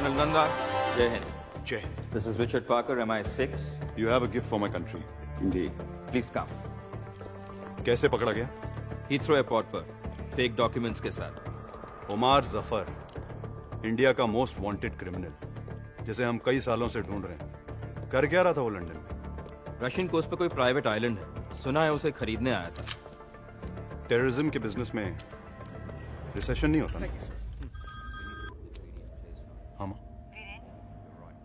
Colonel Nanda, Jai Hind. Jai Hind. This is Richard Parker, MI6. You have a gift for my country. Indeed. Please come. कैसे पकड़ा गया? Heathrow Airport पर fake documents के साथ. उमार Zafar, India का most wanted criminal, जिसे हम कई सालों से ढूंढ रहे हैं. कर क्या रहा था वो लंदन में? रशियन कोस्ट पे कोई प्राइवेट आइलैंड है. सुना है उसे खरीदने आया था. टेररिज्म के बिजनेस में रिसेशन नहीं होता ना? हाँ माँ.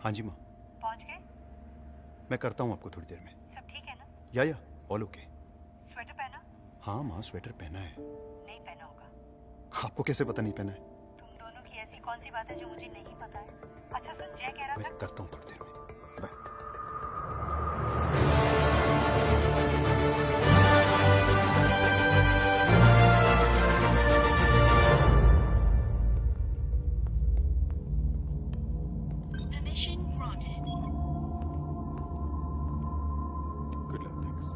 हाँ जी माँ. पहुंच गए? मैं करता हूँ आपको थोड़ी देर में. सब ठीक है ना? या ऑल ओके. स्वेटर पहना? हाँ माँ, स्वेटर पहना है. नहीं पहना होगा. आपको कैसे पता नहीं पहना है? तुम दोनों की ऐसी कौन सी बात है जो मुझे नहीं पता है? अच्छा सुन, जय कह रहा मैं था. करता हूँ थोड़ी देर में. Bye. Permission granted. Good luck. Thanks.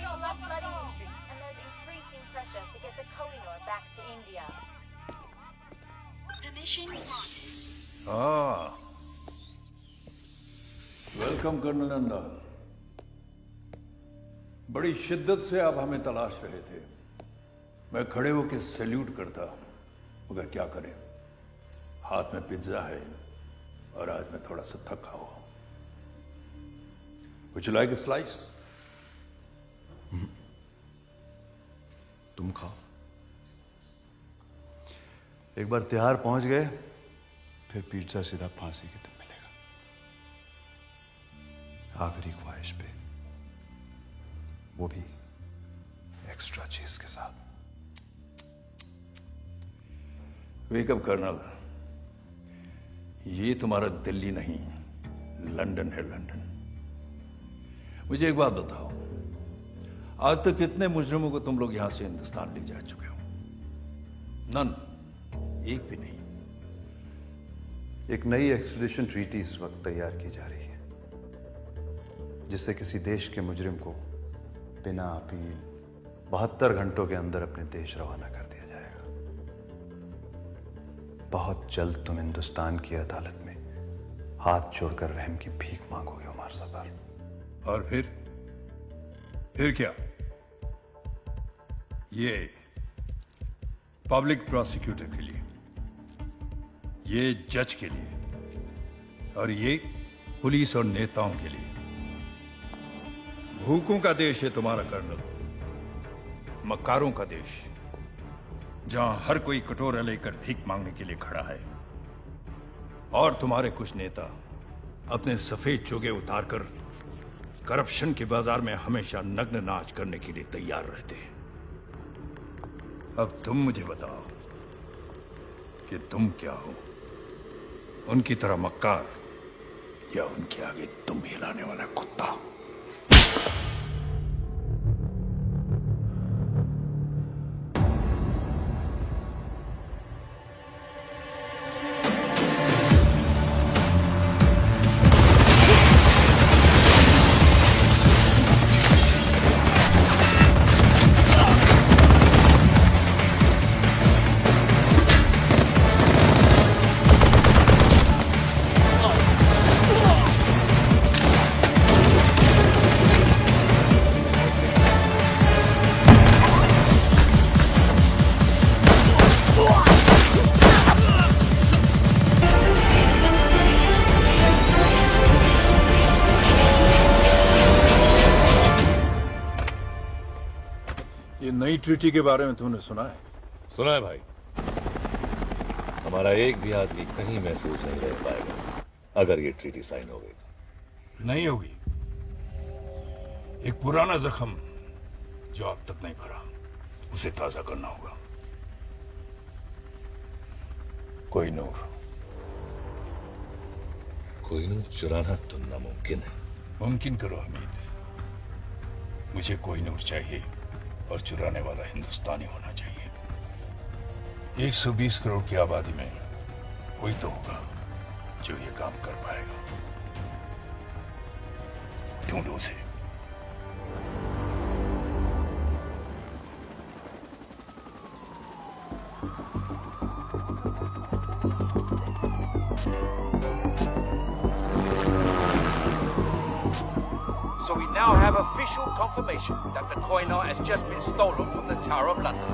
People are flooding the streets, and there's increasing pressure to get the Kohinoor back to India. Permission granted. हाँ, वेलकम कर्नल नंदा. बड़ी शिद्दत से आप हमें तलाश रहे थे. मैं खड़े होकर सैल्यूट करता, मगर क्या करें, हाथ में पिज्जा है और आज मैं थोड़ा सा थका हुआ हूं. Would you like a slice? तुम खाओ. एक बार तिहाड़ पहुंच गए, फिर पिज्जा सीधा फांसी के दिन मिलेगा. आखिरी ख्वाहिश पे, वो भी एक्स्ट्रा चीज के साथ. वेकअप कर्नल, ये तुम्हारा दिल्ली नहीं, लंदन है. लंदन. मुझे एक बात बताओ, आज तक कितने मुजरिमों को तुम लोग यहां से हिंदुस्तान ले जा चुके हो? नन. एक भी नहीं. एक नई एक्सट्रेडिशन ट्रीटी इस वक्त तैयार की जा रही है, जिससे किसी देश के मुजरिम को बिना अपील 72 घंटों के अंदर अपने देश रवाना कर दिया जाएगा. बहुत जल्द तुम हिंदुस्तान की अदालत में हाथ जोड़कर रहम की भीख मांगोगे उमर जफर. और फिर क्या? ये पब्लिक प्रोसिक्यूटर के लिए, ये जज के लिए, और ये पुलिस और नेताओं के लिए. भूखों का देश है तुम्हारा कर्नल, मक्कारों का देश, जहां हर कोई कटोरा लेकर भीख मांगने के लिए खड़ा है. और तुम्हारे कुछ नेता अपने सफेद चोगे उतारकर करप्शन के बाजार में हमेशा नग्न नाच करने के लिए तैयार रहते हैं. अब तुम मुझे बताओ कि तुम क्या हो? उनकी तरह मक्कार, या उनके आगे तुम हिलाने वाला कुत्ता? ये नई ट्रीटी के बारे में तुमने सुना है? सुना है भाई. हमारा एक भी आदमी कहीं महफूज नहीं रह पाएगा अगर ये ट्रीटी साइन हो गई तो. नहीं होगी. एक पुराना जख्म जो अब तक नहीं भरा, उसे ताजा करना होगा. कोहिनूर. कोहिनूर चुराना तो नामुमकिन है. मुमकिन करो हमीद. मुझे कोहिनूर चाहिए, और चुराने वाला हिंदुस्तानी होना चाहिए. 120 करोड़ की आबादी में कोई तो होगा जो ये काम कर पाएगा। ढूंढो उसे। So we now have official confirmation that the Koh-i-Noor has just been stolen from the Tower of London.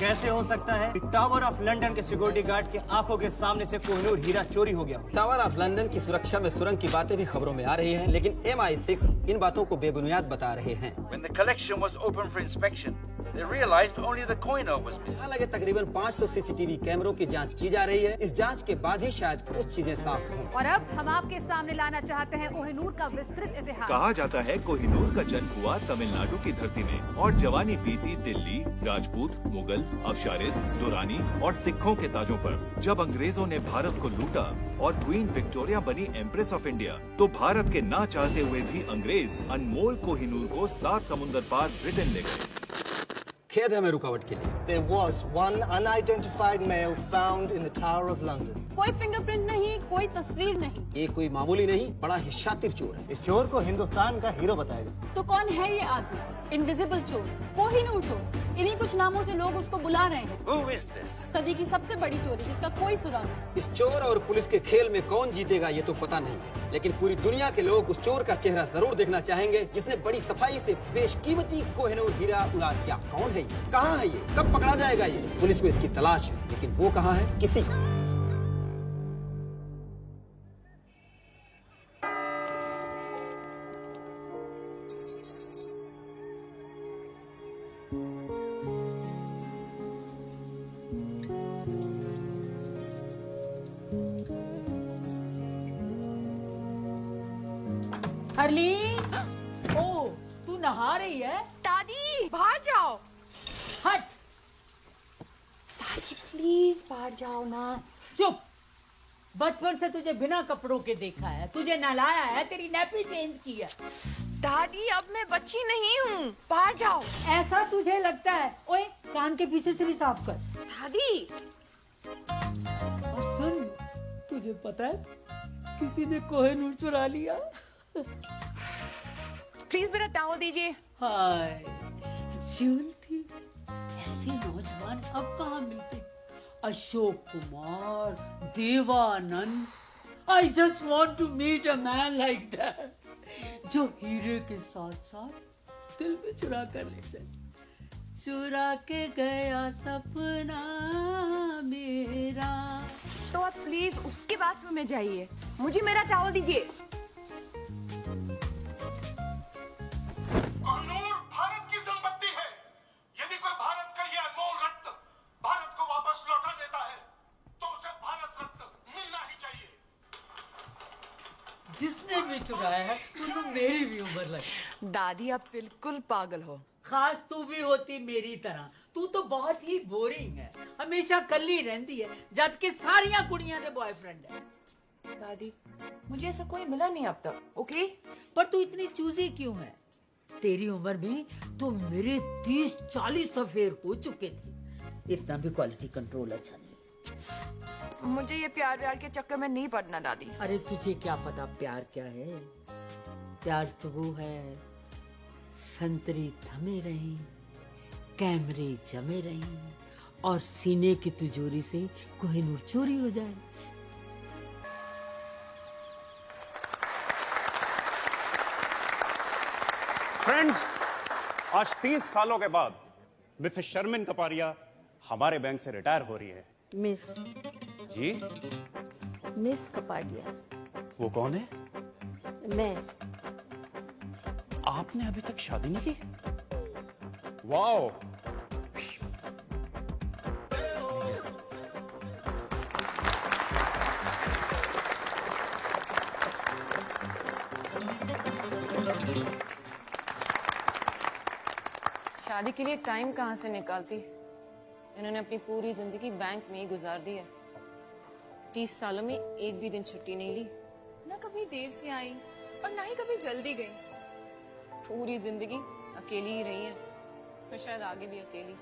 कैसे हो सकता है? टावर ऑफ लंदन के सिक्योरिटी गार्ड के आंखों के सामने से कोहिनूर हीरा चोरी हो गया। टावर ऑफ लंदन की सुरक्षा में सुरंग की बातें भी खबरों में आ रही हैं, लेकिन MI6 इन बातों को बेबुनियाद बता रहे हैं। When the collection was opened for inspection, they realized only the Koh-i-Noor was missing. हालांकि तकरीबन 500 CCTV कैमरों की जांच की जा रही है। इस जांच के बाद ही शायद कुछ चीजें साफ हों। और अब हम आपके सामने लाना चाहते हैं कोहिनूर का विस्तृत इतिहास। कहा जाता है कोहिनूर का जन्म हुआ तमिलनाडु की धरती में और जवानी बीती दिल्ली, राजपूत, मुगल, अफशारिद, दुरानी और सिखों के ताजों पर। जब अंग्रेजों ने भारत को लूटा और क्वीन विक्टोरिया बनी एम्प्रेस ऑफ इंडिया, तो भारत के ना चाहते हुए भी अंग्रेज अनमोल कोहिनूर को 7 समुंदर पार ब्रिटेन ले गए। खेद है हमें रुकावट के लिए। There was one unidentified male found in the Tower of London. कोई फिंगरप्रिंट नहीं, कोई तस्वीर नहीं। ये कोई मामूली नहीं, बड़ा ही शातिर चोर है। इस चोर को हिंदुस्तान का हीरो बताएगा। तो कौन है ये आदमी? इनविजिबल चोर, कोहिनूर चोर। इन्हीं कुछ नामों से लोग उसको बुला रहे हैं। Who is this? सदी की सबसे बड़ी चोरी जिसका कोई सुराग नहीं। इस चोर और पुलिस के खेल में कौन जीतेगा ये तो पता नहीं, लेकिन पूरी दुनिया के लोग उस चोर का चेहरा जरूर देखना चाहेंगे जिसने बड़ी सफाई से बेशकीमती कोहिनूर हीरा उड़ा दिया। कौन है ये? कहाँ है ये? कब पकड़ा जाएगा ये? पुलिस को इसकी तलाश है, लेकिन वो कहाँ है? किसी हरली, ओ तू नहा रही है? दादी बाहर जाओ। हट। दादी प्लीज बाहर जाओ ना। चुप। बचपन से तुझे बिना कपड़ों के देखा है, तुझे नहलाया है, तेरी नैपी चेंज की है। दादी अब मैं बच्ची नहीं हूँ, बाहर जाओ। ऐसा तुझे लगता है? ओए कान के पीछे से भी साफ कर। दादी। और सुन, तुझे पता है किसी ने कोहिनूर चुरा लिया। प्लीज मेरा टॉवल दीजिए। हाय ज्योति, ऐसे नौजवान अब कहाँ मिलते? Ashok Kumar, Devanand. I just want to meet a man like that, जो हीरे के साथ साथ दिल में चुरा कर ले जाए। चुरा के गया सपना मेरा। तो आप प्लीज उसके बाथरूम में जाइए, मुझे मेरा टॉवल दीजिए। कोहिनूर भारत की संपत्ति है। यदि कोई भारत का ये अनमोल रत्न भारत को वापस लौटा देता है तो उसे भारत रत्न मिलना ही चाहिए। जिसने भी चुराया है उन्हें मेरी भी उम्र लगी। दादी आप बिल्कुल पागल हो। खास तू भी होती मेरी तरह। तू तो बहुत ही बोरिंग है, हमेशा कल्ली रहती है, जबकि सारियां कुड़ियां से बॉयफ्रेंड है। दादी मुझे ऐसा कोई मिला नहीं अब तक, ओके? पर तू इतनी चूजी क्यों है? तेरी उम्र में तो मेरे 30-40 अफेयर हो चुके थे। इतना भी क्वालिटी कंट्रोल अच्छा नहीं। मुझे ये प्यार व्यार के चक्कर में नहीं पड़ना दादी। अरे तुझे क्या पता प्यार क्या है? प्यार तो वो है, संतरी थमे रही, कैमरे जमे रही और सीने की तिजोरी से कोहिनूर चोरी हो जाए। फ्रेंड्स, आज 30 सालों के बाद मिसेस शर्मिन कपारिया हमारे बैंक से रिटायर हो रही है। मिस जी? मिस कपाडिया। वो कौन है? मैं। आपने अभी तक शादी नहीं की? वाओ! शादी के लिए टाइम कहाँ से निकालती? इन्होंने अपनी पूरी जिंदगी बैंक में ही गुजार दी है। 30 सालों में एक भी दिन छुट्टी नहीं ली। ना कभी देर से आई और ना ही कभी जल्दी गई। पूरी जिंदगी अकेली ही रही है, तो शायद आगे भी अकेली।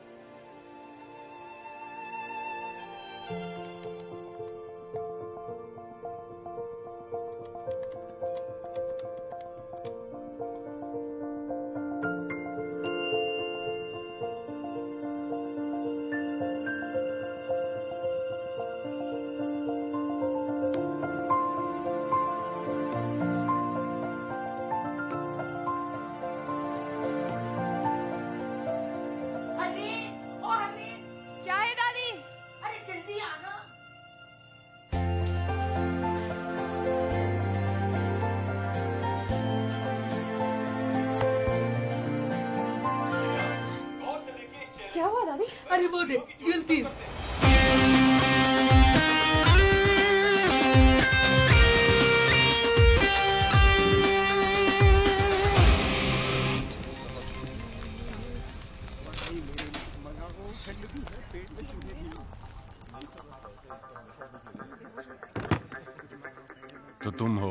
हुआ दादी? अरे वो देख जलती। तो तुम हो?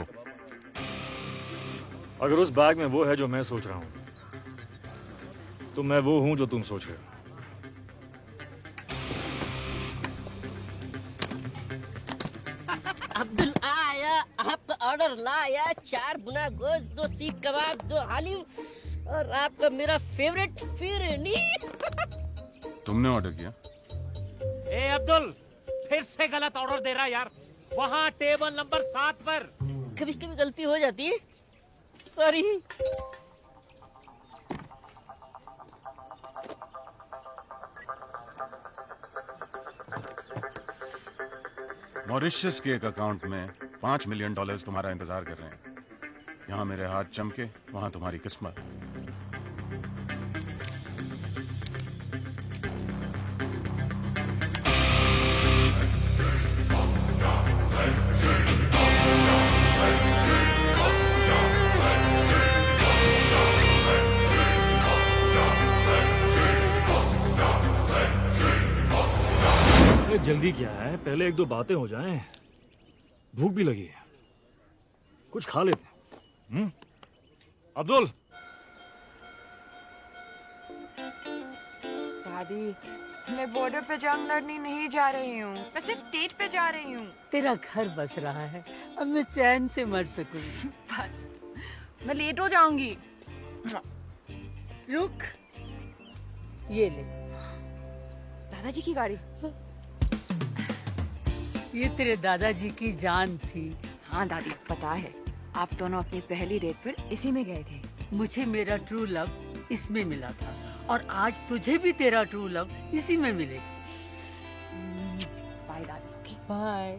अगर उस बैग में वो है जो मैं सोच रहा हूं, तो मैं वो हूं जो तुम सोच रहे हो। अब्दुल आया, आपका ऑर्डर लाया। 4 गुना गोश्त, 2 सीख कबाब, 2 हालिम और आपका मेरा फेवरेट फिरनी। तुमने ऑर्डर किया? ए अब्दुल, फिर से गलत ऑर्डर दे रहा है यार। वहाँ टेबल नंबर 7 पर। कभी कभी गलती हो जाती है, सॉरी। मॉरिशस के एक अकाउंट में $5 मिलियन तुम्हारा इंतजार कर रहे हैं। यहाँ मेरे हाथ चमके, वहां तुम्हारी किस्मत। जल्दी क्या है, पहले 1-2 बातें हो जाएं। भूख भी लगी है, कुछ खा लेते हैं। अब्दुल। दादी, मैं बॉर्डर पे जंग लड़ने नहीं जा रही हूँ, मैं सिर्फ डेट पे जा रही हूँ। तेरा घर बस रहा है, अब मैं चैन से मर सकूंगी। बस, मैं लेट हो जाऊंगी। रुक, ये ले। दादाजी की गाड़ी। ये तेरे दादाजी की जान थी। हाँ दादी, पता है, आप दोनों अपनी पहली डेट पर इसी में गए थे। मुझे मेरा ट्रू लव इसमें मिला था और आज तुझे भी तेरा ट्रू लव इसी में मिलेगा। बाय दादी। बाय।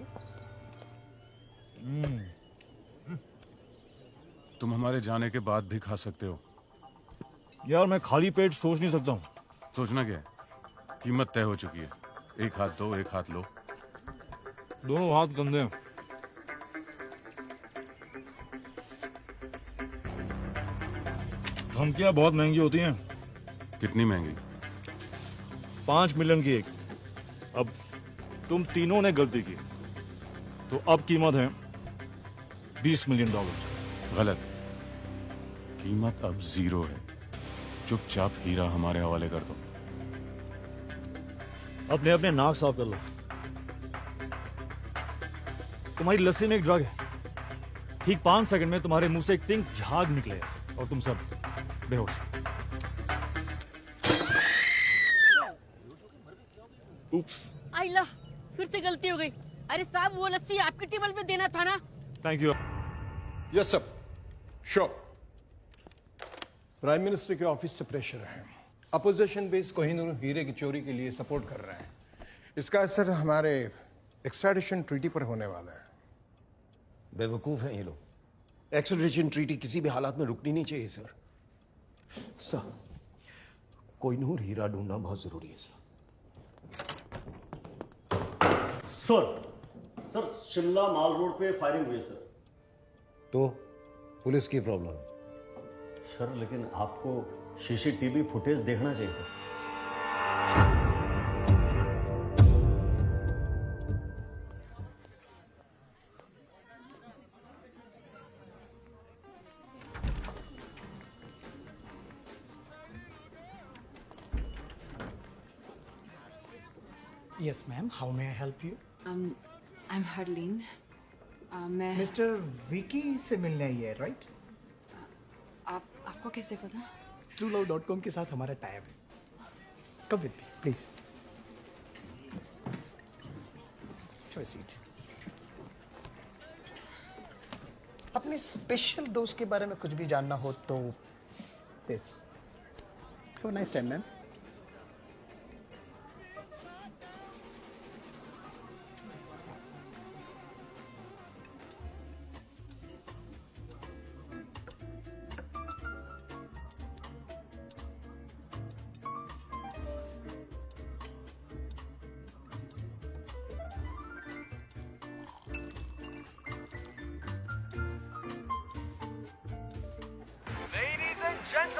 तुम हमारे जाने के बाद भी खा सकते हो। यार मैं खाली पेट सोच नहीं सकता हूँ। सोचना क्या है? कीमत तय हो चुकी है। एक हाथ दो, एक हाथ लो। दोनों हाथ गंदे हैं। धमकियां बहुत महंगी होती हैं। कितनी महंगी? 5 मिलियन की एक। अब तुम तीनों ने गलती की, तो अब कीमत है $20 मिलियन। गलत। कीमत अब 0 है। चुपचाप हीरा हमारे हवाले कर दो। अपने अपने नाक साफ कर लो। तुम्हारी लस्सी में एक ड्रग है। ठीक 5 सेकंड में तुम्हारे मुंह से एक पिंक झाग निकलेगा और तुम सब बेहोश। उप्स। आइला, फिर से गलती हो गई। अरे साहब, वो लस्सी आपकी टेबल पे देना था ना। Thank you. Yes sir, sure. Prime minister के ऑफिस से प्रेशर है। अपोजिशन बेस कोहिनूर हीरे की चोरी के लिए सपोर्ट कर रहे हैं। इसका असर हमारे एक्सट्राडिशन ट्रीटी पर होने वाला है। बेवकूफ हैं ये लोग। एक्सट्राडिशन ट्रीटी किसी भी हालात में रुकनी नहीं चाहिए सर। सर, कोहिनूर हीरा ढूंढना बहुत जरूरी है सर। सर, शिमला माल रोड पे फायरिंग हुई है सर। तो पुलिस की प्रॉब्लम है सर, लेकिन आपको सीसीटीवी फुटेज देखना चाहिए sir. Yes, ma'am. How may I help you? I'm Harleen. मैं Mr. Vicky से मिलने आई है, right? आपको कैसे पता? TrueLove.com के साथ हमारा टाइप है। Come with me, please. Have a seat. अपने स्पेशल दोस्त के बारे में कुछ भी जानना हो तो this. Have a nice time, ma'am.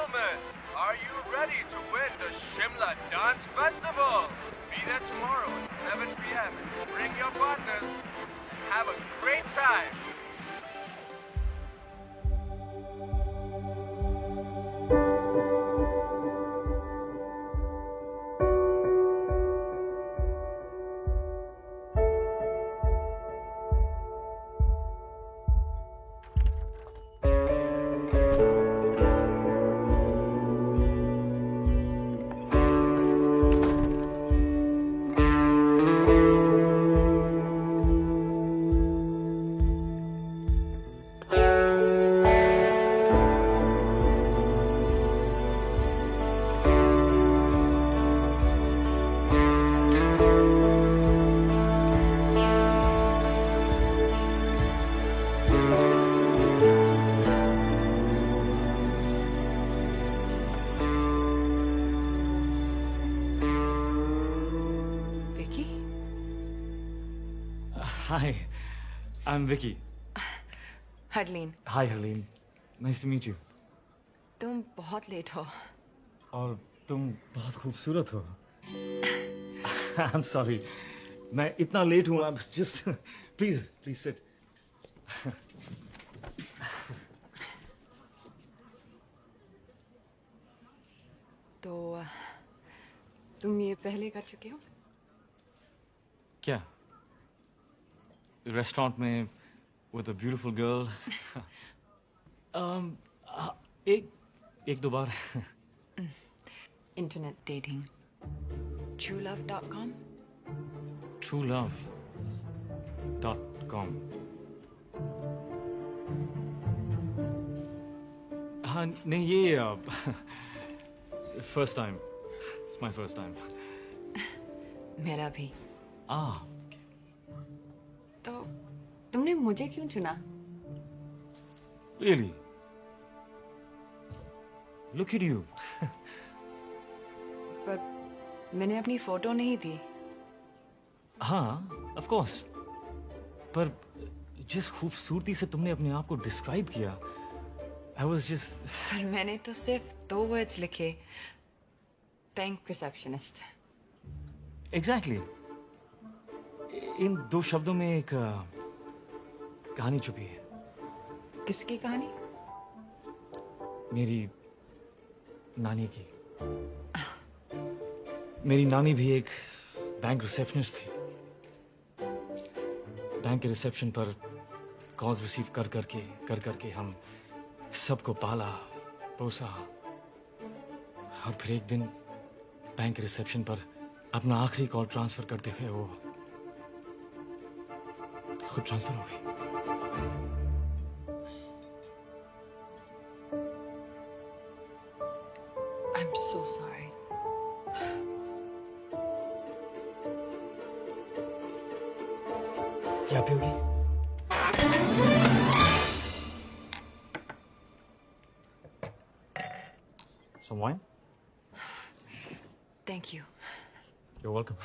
gentlemen, are you ready to win the Shimla Dance Festival? Be there tomorrow at 7 p.m. Bring your partners. Have a great time. Hi, I'm Vicky. Harleen, Hi, Harleen. Nice to meet you. तुम बहुत late हो। और तुम बहुत खूबसूरत हो। I'm sorry. मैं इतना लेट हूँ। I'm just please sit. तो तुम ये पहले कर चुके हो? क्या? रेस्टोरेंट में with a beautiful girl. एक दो बार. Internet dating, truelove.com? truelove.com. हाँ नहीं ये first time. It's my first time. मेरा भी। Ah. तो तुमने मुझे क्यों चुना? Really? Look at you. पर मैंने अपनी फोटो नहीं दी। हाँ, of course. पर जिस खूबसूरती से तुमने अपने आप को डिस्क्राइब किया, I was just. पर मैंने तो सिर्फ 2 वर्ड्स लिखे, बैंक रिसेप्शनिस्ट। Exactly. इन 2 शब्दों में एक कहानी छुपी है। किसकी कहानी? मेरी नानी की। मेरी नानी भी एक बैंक रिसेप्शनिस्ट थी। बैंक के रिसेप्शन पर कॉल्स रिसीव कर करके हम सबको पाला पोसा और फिर एक दिन बैंक के रिसेप्शन पर अपना आखिरी कॉल ट्रांसफर करते हुए वो खुद ट्रांसफर हो गई। I'm so sorry. क्या पियोगी? Some wine? Thank you. You're welcome.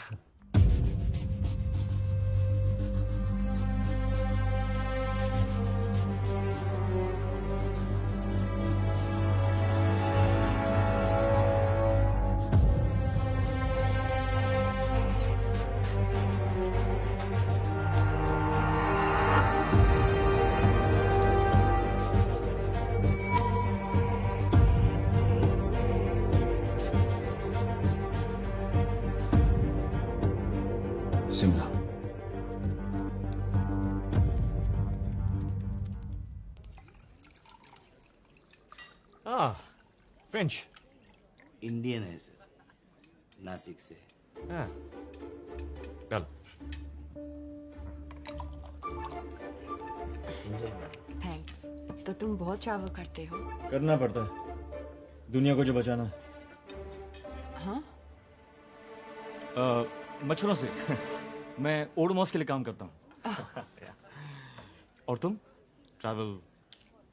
Shimla. French. Indian है सर, नासिक से। हाँ। चल। थैंक्स। तो तुम बहुत ट्रैवल करते हो? करना पड़ता है दुनिया को जो बचाना है। हाँ? मच्छरों से। मैं ओडोमॉस के लिए काम करता हूँ। और तुम ट्रैवल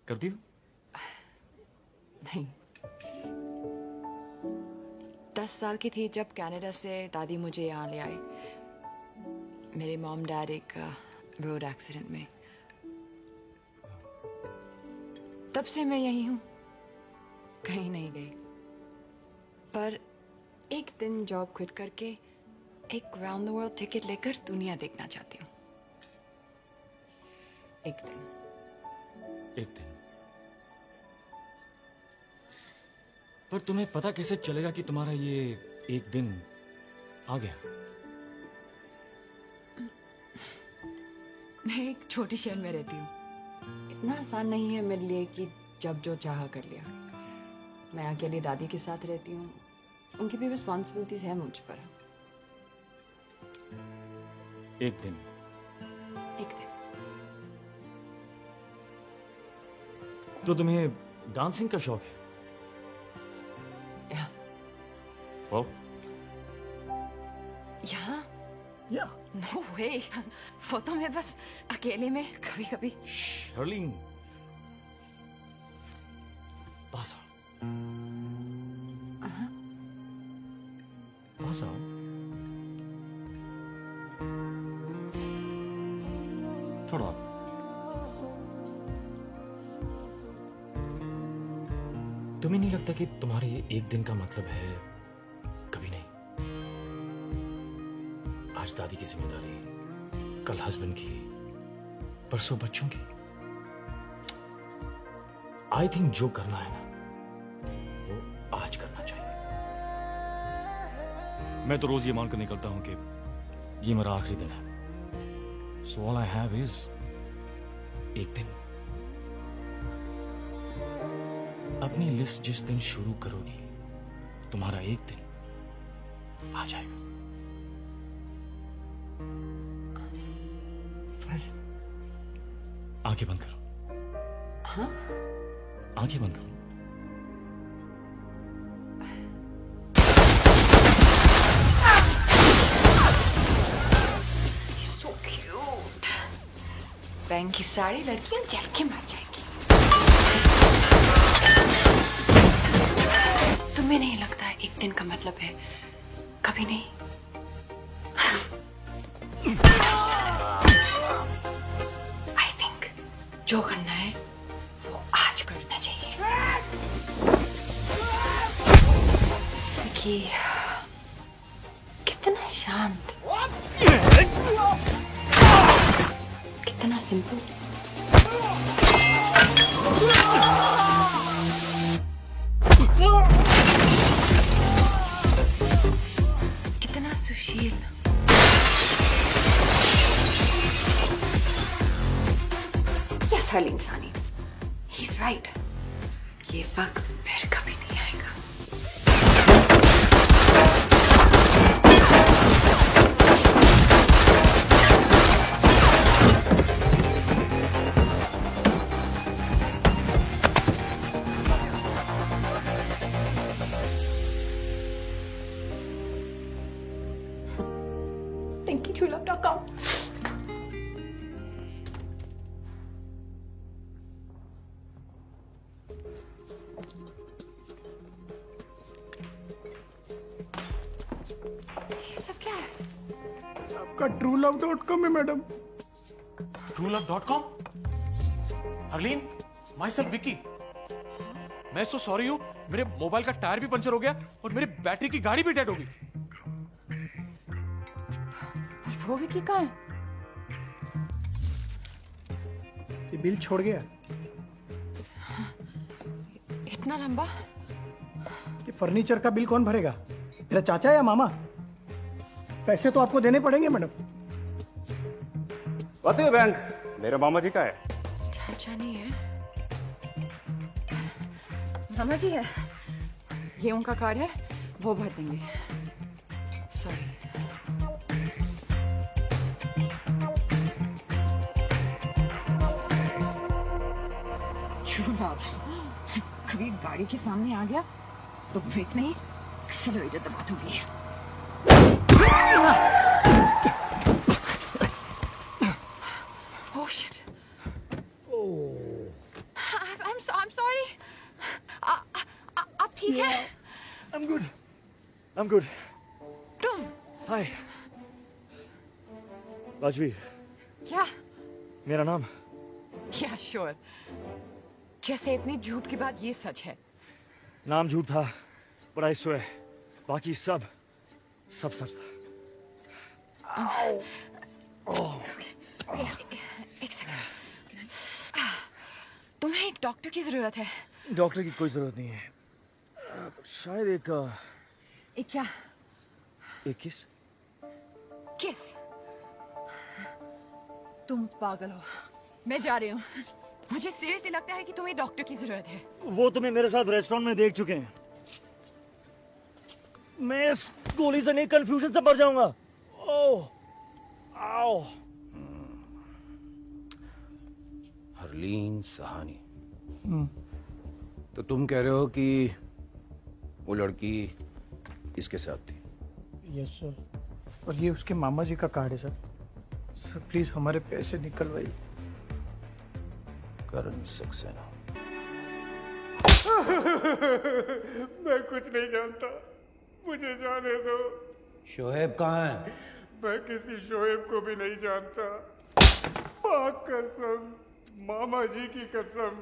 करती हो? नहीं। 10 साल की थी जब कनाडा से दादी मुझे यहाँ ले आई। मेरे मॉम डैड एक रोड एक्सीडेंट में। तब से मैं यही हूँ। कहीं नहीं गई, पर एक दिन जॉब क्विट करके एक राउंड द वर्ल्ड टिकट लेकर दुनिया देखना चाहती हूँ। एक दिन। पर तुम्हें पता कैसे चलेगा कि तुम्हारा ये एक दिन आ गया? मैं एक छोटी शहर में रहती हूँ। इतना आसान नहीं है मेरे लिए कि जब जो चाहा कर लिया। मैं अकेली दादी के साथ रहती हूँ, उनकी भी रिस्पॉन्सिबिलिटीज है मुझ पर। एक दिन। तो तुम्हें डांसिंग का शौक है? वाह। यहाँ? या। नो वे, वो तो मैं बस अकेले में कभी कभी। शर्लिन, पास आओ। पास आओ। थोड़ा। तुम्हें नहीं लगता कि तुम्हारे ये एक दिन का मतलब है कभी नहीं? आज दादी की जिम्मेदारी, कल हस्बैंड की, परसों बच्चों की। आई थिंक जो करना है ना, वो आज करना चाहिए। मैं तो रोज ये मानकर निकलता हूं कि ये मेरा आखिरी दिन है। So all I have is एक दिन। अपनी लिस्ट जिस दिन शुरू करोगी, तुम्हारा एक दिन आ जाएगा। आंखें बंद करो। हाँ? आंखें बंद करो। So cute. बैंक की सारी लड़कियां जल के मर जाएंगी। तुम्हें नहीं लगता एक दिन का मतलब है कभी नहीं? आई थिंक जो करना है वो आज करना चाहिए। कि कितना शांत, कितना सिंपल। कितना सुशील। यस हर्लिन सानी, ही इज राइट। ये वक्त फिर कभी नहीं आएगा। ThinkingTrueLove.com। ये सब क्या है? आपका TrueLove.com है madam. TrueLove.com? Harleen, my self Vicky. मैं सो सॉरी हूँ, मेरे मोबाइल का टायर भी पंचर हो गया और मेरी बैटरी की गाड़ी भी डेड हो गई। वो विकी कहाँ है? ये बिल छोड़ गया। इतना लंबा? ये फर्नीचर का बिल कौन भरेगा? मेरा चाचा या मामा? पैसे तो आपको देने पड़ेंगे मैडम। वैसे बैंक मेरे मामा जी का है। चाचा नहीं है, मामा जी है। ये उनका कार्ड है, वो भर देंगे। सॉरी। कभी गाड़ी के सामने आ गया तो ब्रेक नहीं, एक्सेलरेटर दबा दूंगी। Oh shit! I'm sorry. आप ठीक हैं? I'm good. I'm good. तुम? Hi. राजवीर, क्या? मेरा नाम। Yeah, sure. जैसे इतनी झूठ के बाद ये सच है। नाम झूठ था, पर आई स्वेयर बाकी सब सच था। एक सेकंड, तुम्हें एक डॉक्टर की जरूरत है। डॉक्टर की कोई जरूरत नहीं है, शायद एक क्या? एक किस। तुम पागल हो। मैं जा रही हूँ। मुझे सीरियसली लगता है कि तुम्हें डॉक्टर की जरूरत है। वो तुम्हें मेरे साथ रेस्टोरेंट में देख चुके हैं। मैं इस गोली से नहीं, कंफ्यूजन से मर जाऊंगा। ओह, आओ। हरलीन सहानी, तो तुम कह रहे हो कि वो लड़की इसके साथ थी? यस सर, और ये उसके मामा जी का कार्ड है सर। सर प्लीज हमारे पैसे निकलवाइए। करण सक्सेना। मैं कुछ नहीं जानता, मुझे जाने दो। शोएब कहाँ है? मैं किसी शोएब को भी नहीं जानता। पाक कसम, मामा जी की कसम,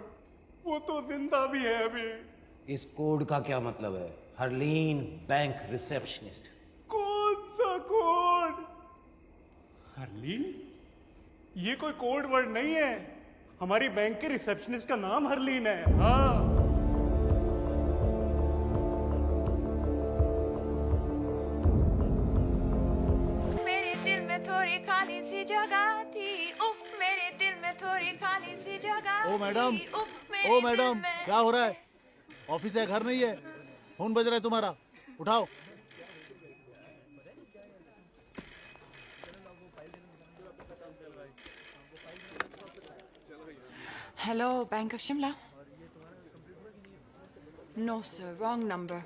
वो तो जिंदा भी है अभी। इस कोड का क्या मतलब है? Harleen bank receptionist. कौन सा कोड? हरलीन? ये कोई कोड वर्ड नहीं है। हमारी बैंक के रिसेप्शनिस्ट का नाम हरलीन है। हाँ। मेरे दिल में थोड़ी खाली सी जगह थी, उफ मेरे दिल में थोड़ी खाली सी जगह। ओ मैडम, ओ मैडम, क्या हो रहा है? ऑफिस है, घर नहीं है? फोन बज रहा है तुम्हारा, उठाओ। Hello, bank of Shimla. No sir, wrong number.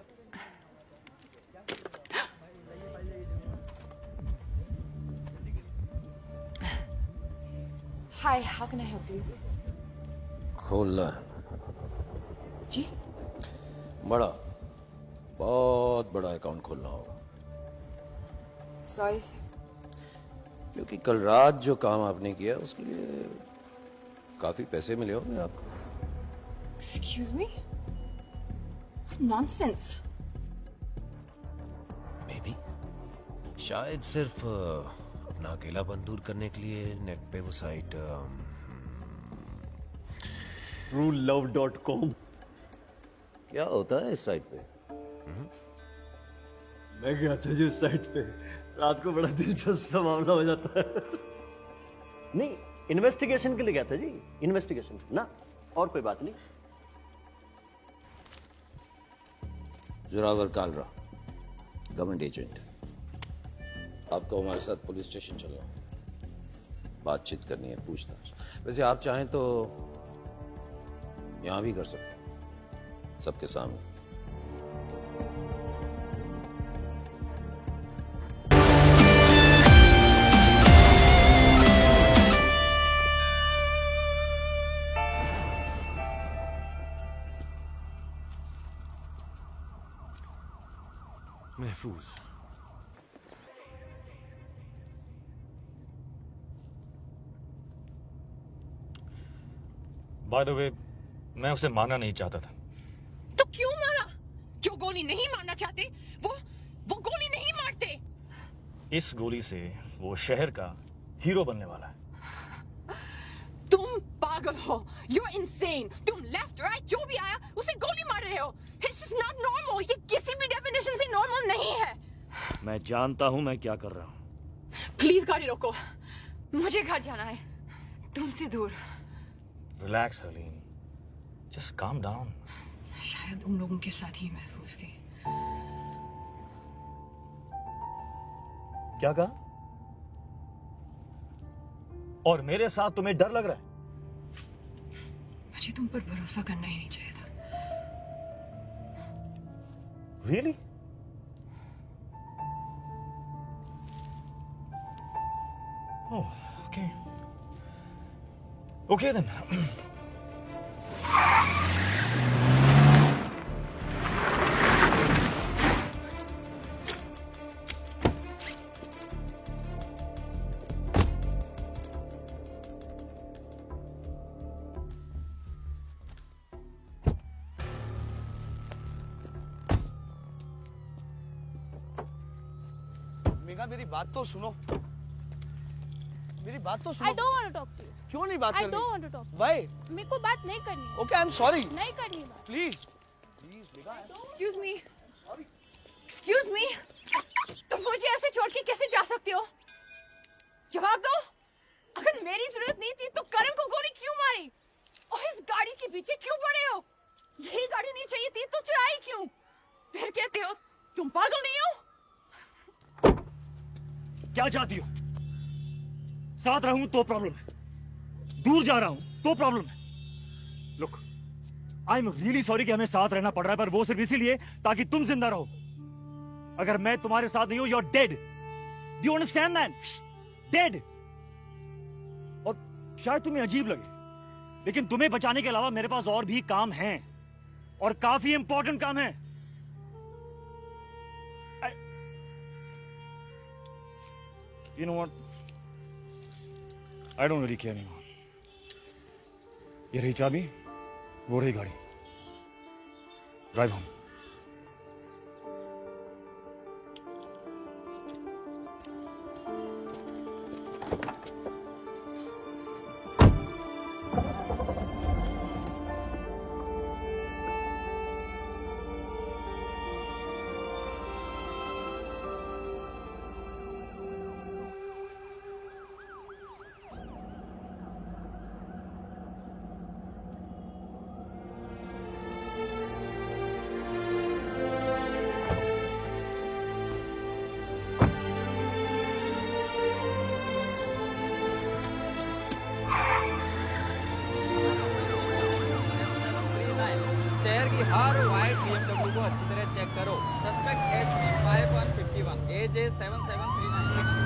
Hi, how can I help you? खोलना है। जी? बड़ा, बहुत बड़ा अकाउंट खोलना होगा। Sorry sir. क्योंकि कल रात जो काम आपने किया उसके लिए काफी पैसे मिले होंगे आपको। Excuse me? Nonsense. Maybe. शायद सिर्फ अपना अकेलापन दूर करने के लिए नेट पे वो साइट truelove.com। क्या होता है इस साइट पे? मैं गया था जो साइट पे, रात को बड़ा दिलचस्प सा मामला हो जाता है। नहीं, इन्वेस्टिगेशन के लिए गया था जी, इन्वेस्टिगेशन ना, और कोई बात नहीं। Zorawar Kalra, government agent. आपको हमारे साथ पुलिस स्टेशन चलना है, बातचीत करनी है, पूछताछ। वैसे आप चाहें तो यहां भी कर सकते हैं, सबके सामने। महफूज। बाय द वे, मैं उसे मारना नहीं चाहता था। तो क्यों मारा? जो गोली नहीं मारना चाहते वो गोली नहीं मारते। इस गोली से वो शहर का हीरो बनने वाला है। तुम पागल हो। You're insane. तुम लेफ्ट राइट जो भी आया उसे गोली मार रहे हो। It's just not normal. ये किसी भी डेफिनेशन से नॉर्मल नहीं है। मैं जानता हूं मैं क्या कर रहा हूं। प्लीज गाड़ी रोको, मुझे घर जाना है, तुमसे दूर। Relax Harleen, just calm down. शायद उन लोगों के साथ ही महफूज थी। क्या कहा? और मेरे साथ तुम्हें डर लग रहा है? मुझे तुम पर भरोसा करना ही नहीं चाहिए था। Really? Oh, okay. Okay then. Megha मेरी बात तो सुनो, मेरी बात तो सुनो। I don't want to talk to you. क्यों नहीं बात I करनी? don't want to talk to you. Why? मेरे को बात नहीं करनी है। Okay, I'm sorry. नहीं करनी है बात। Please, please, Megha. Excuse me. Excuse me. तुम मुझे ऐसे छोड़ के कैसे जा सकते हो? जवाब दो। अगर मेरी जरूरत नहीं थी तो करण को गोली क्यों मारी? और इस गाड़ी के पीछे क्यों पड़े हो? यही गाड़ी नहीं चाहिए थी तो चुराई क्यों? फिर कहते हो तुम पागल नहीं हो? क्या चाहती हो? साथ रहूं तो प्रॉब्लम है, दूर जा रहा हूं तो प्रॉब्लम है। Look, I am really sorry कि हमें साथ रहना पड़ रहा है, पर वो सिर्फ इसीलिए ताकि तुम जिंदा रहो। अगर मैं तुम्हारे साथ नहीं हूं, you are dead. Do you understand that? Dead. और शायद तुम्हें अजीब लगे, लेकिन तुम्हें बचाने के अलावा मेरे पास और भी काम हैं, और काफी इंपॉर्टेंट काम है। You know what? I don't really care anymore. ये रही चाबी, वो रही गाड़ी। Drive home. शहर की हर वाइट BMW को अच्छी तरह चेक करो। Suspect HP 5151 AJ 7739।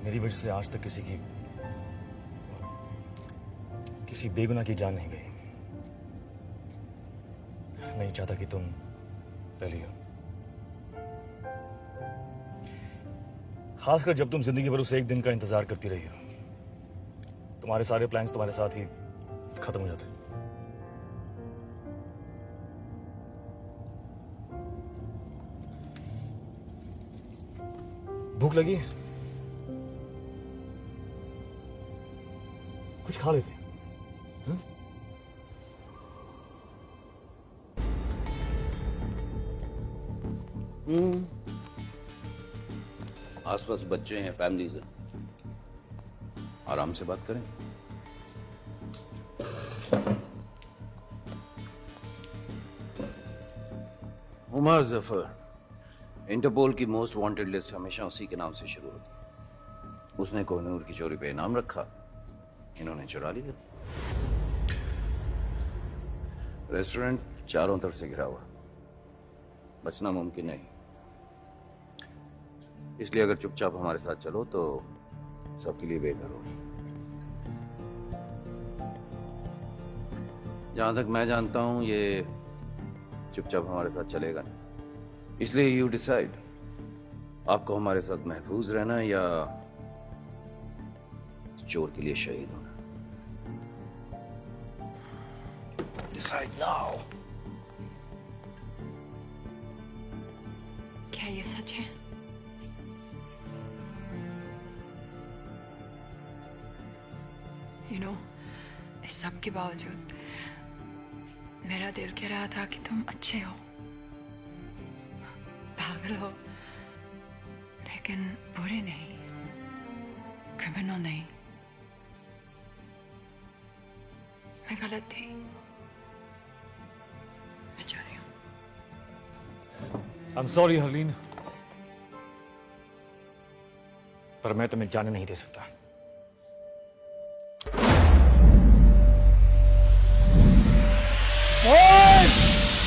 मेरी वजह से आज तक किसी बेगुनाह की जान नहीं गई। नहीं चाहता कि तुम पहली हो, खासकर जब तुम जिंदगी भर उस एक दिन का इंतजार करती रही हो। तुम्हारे सारे प्लान्स तुम्हारे साथ ही खत्म हो जाते। भूख लगी? कुछ खा लेते। आसपास बच्चे हैं, फैमिलीज हैं, आराम से बात करें। उमर जफर, इंटरपोल की मोस्ट वांटेड लिस्ट हमेशा उसी के नाम से शुरू होती है। उसने कोहिनूर की चोरी पे इनाम रखा, इन्होंने चुरा लिया। रेस्टोरेंट चारों तरफ से घिरा हुआ, बचना मुमकिन नहीं। इसलिए अगर चुपचाप हमारे साथ चलो तो सबके लिए बेहतर हो। जहां तक मैं जानता हूं ये चुपचाप हमारे साथ चलेगा नहीं, इसलिए यू डिसाइड, आपको हमारे साथ महफूज रहना या चोर के लिए शहीद होना। Decide now. क्या ये सच है? You know, इस सब के बावजूद मेरा दिल कह रहा था कि तुम अच्छे हो, पागल हो, लेकिन बुरे नहीं, क्रिमिनल नहीं। मैं गलत थी, मैं जा रही हूँ। I'm sorry हरलीन, पर मैं तुम्हें जाने नहीं दे सकता। Boys!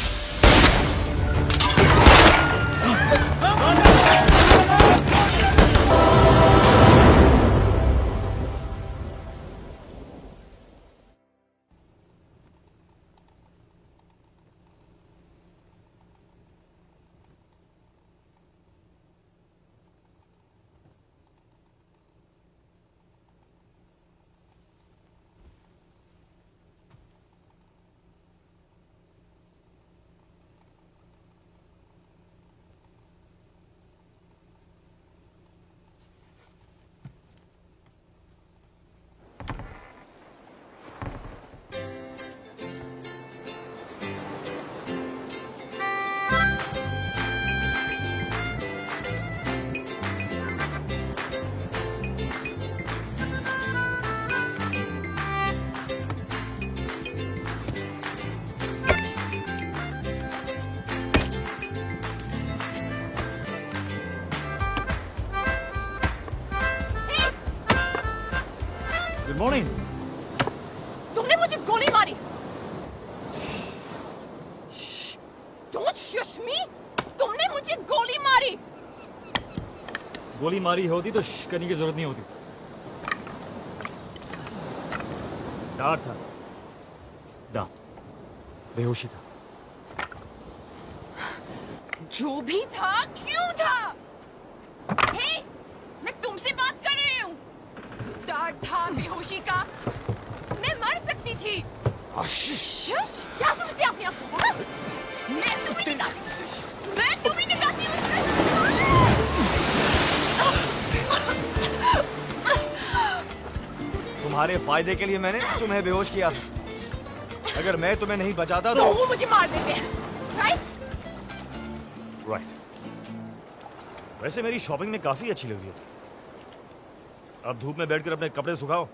मॉर्निंग। तुमने मुझे गोली मारी। Don't shush me. तुमने मुझे गोली मारी। गोली मारी होती तो श्श करने की जरूरत नहीं होती। डर था, डर, बेहोशी था। जो भी था, क्यों था? हे, मैं तुमसे बात कर रही हूँ। डर था बेहोशी का। मैं मर सकती थी। शुश, क्या समझते अपने आप को? हाँ? मैं तुम्हें दिखाती हूँ शुश। मैं तुम्हें दिखाती हूँ तुम्हारे फायदे के लिए मैंने तुम्हें बेहोश किया था। अगर मैं तुम्हें नहीं बचाता तो वो मुझे मार देते हैं, राइट? राइट। वैसे मेरी शॉपिंग में काफी अच्छी लग रही है। अब धूप में बैठकर अपने कपड़े सुखाओ,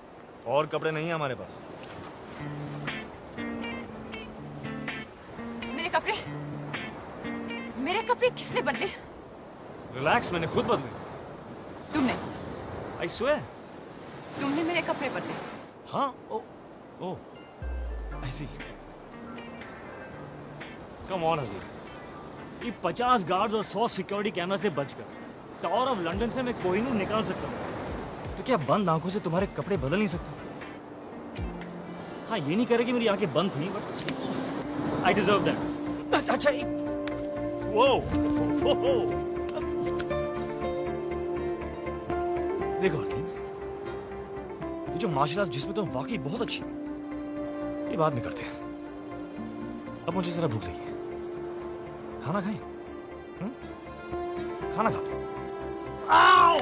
और कपड़े नहीं है हमारे पास। मेरे कपड़े किसने बदले? रिलैक्स, मैंने खुद बदले। तुमने? I swear. तुमने मेरे कपड़े बदले? हाँ, ओ, ओ, आई सी। कम ऑन अभी। ये 50 गार्ड्स और 100 सिक्योरिटी कैमरा से बचकर टावर ऑफ लंदन से मैं कोहिनूर निकाल सकता हूँ, तो क्या बंद आंखों से तुम्हारे कपड़े बदल नहीं सकता? हाँ, ये नहीं कह रहे कि मेरी आंखें बंद थी, बट आई डिजर्व दैट। अच्छा, वो देखो, ये जो मार्शल आर्ट्स जिसमें तुम वाकई बहुत अच्छी, ये बाद में करते हैं। अब मुझे जरा भूख लगी है, खाना खाएं? खाना खाते हैं। आओ!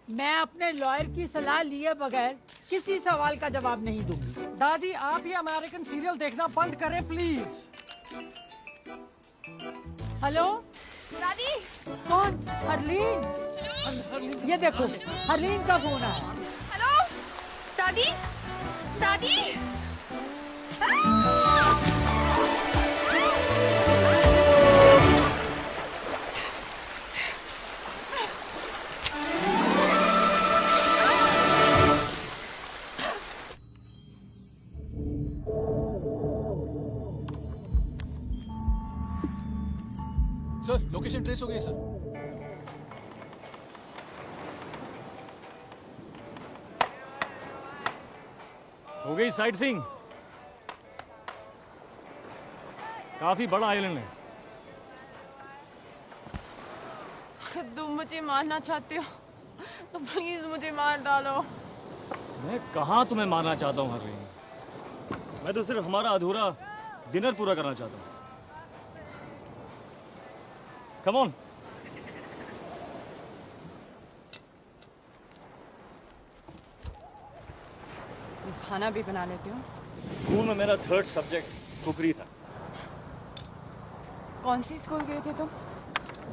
मैं अपने लॉयर की सलाह लिए बगैर किसी सवाल का जवाब नहीं दूंगी। दादी, आप ये अमेरिकन सीरियल देखना बंद करें प्लीज। हेलो दादी। कौन? हरलीन। ये देखो, हरलीन का फोन आया। हेलो दादी। दादी। सर, लोकेशन ट्रेस हो गई सर। हो गई साइट सीइंग। काफी बड़ा आइलैंड है। तुम मुझे मारना चाहते हो तो प्लीज मुझे मार डालो। मैं कहाँ तुम्हें मारना चाहता हूँ हरलीन। मैं तो सिर्फ हमारा अधूरा डिनर पूरा करना चाहता हूँ। Come on. तुम खाना भी बना लेते हो? स्कूल में मेरा 3rd सब्जेक्ट कुकरी था। कौन सी स्कूल गए थे तुम?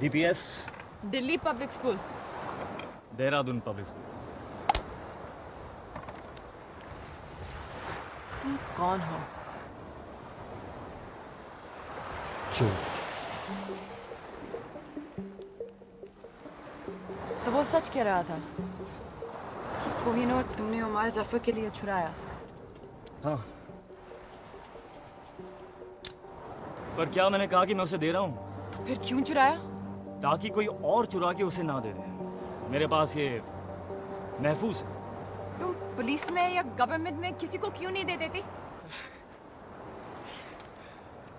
DPS, Delhi public school. Dehradun public school. तुम कौन हो? चोर। तो वो सच कह रहा था कि कोहिनूर तुमने उमर जफर के लिए छुड़ाया। हाँ, पर क्या मैंने कहा कि मैं उसे दे रहा हूँ? तो फिर क्यों चुराया? ताकि कोई और चुरा के उसे ना दे दे। मेरे पास ये महफूज है। तुम पुलिस में या गवर्नमेंट में किसी को क्यों नहीं दे देती?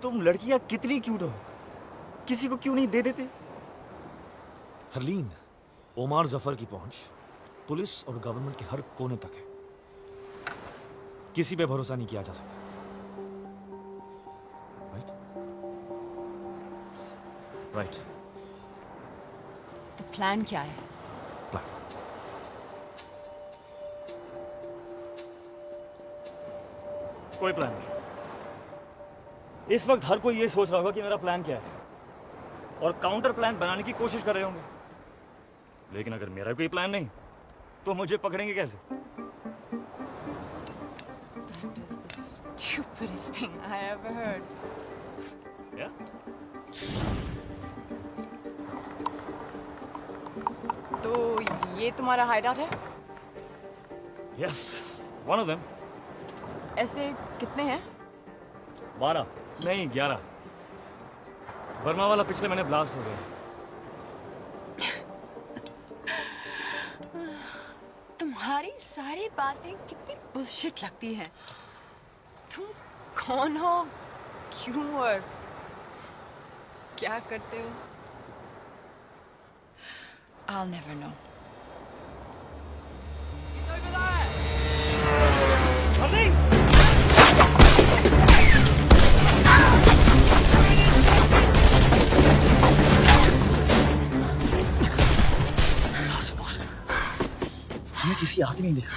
तुम लड़कियां कितनी क्यूट हो, किसी को क्यों नहीं दे देते? हरलीन, ओमार जफर की पहुंच पुलिस और गवर्नमेंट के हर कोने तक है। किसी पे भरोसा नहीं किया जा सकता। राइट। तो प्लान क्या है? कोई प्लान नहीं। इस वक्त हर कोई ये सोच रहा होगा कि मेरा प्लान क्या है और काउंटर प्लान बनाने की कोशिश कर रहे होंगे, लेकिन अगर मेरा कोई प्लान नहीं तो मुझे पकड़ेंगे कैसे? That is the stupidest thing I ever heard. Yeah? तो ये तुम्हारा हाइडआउट है? Yes, one of them. ऐसे कितने हैं? 12 नहीं 11। बर्मा वाला पिछले महीने ब्लास्ट हो गया। तुम्हारी सारी बातें कितनी बुलशिट लगती हैं। तुम कौन हो, क्यों और क्या करते हो? I'll never know. हमें किसी आते नहीं देखा,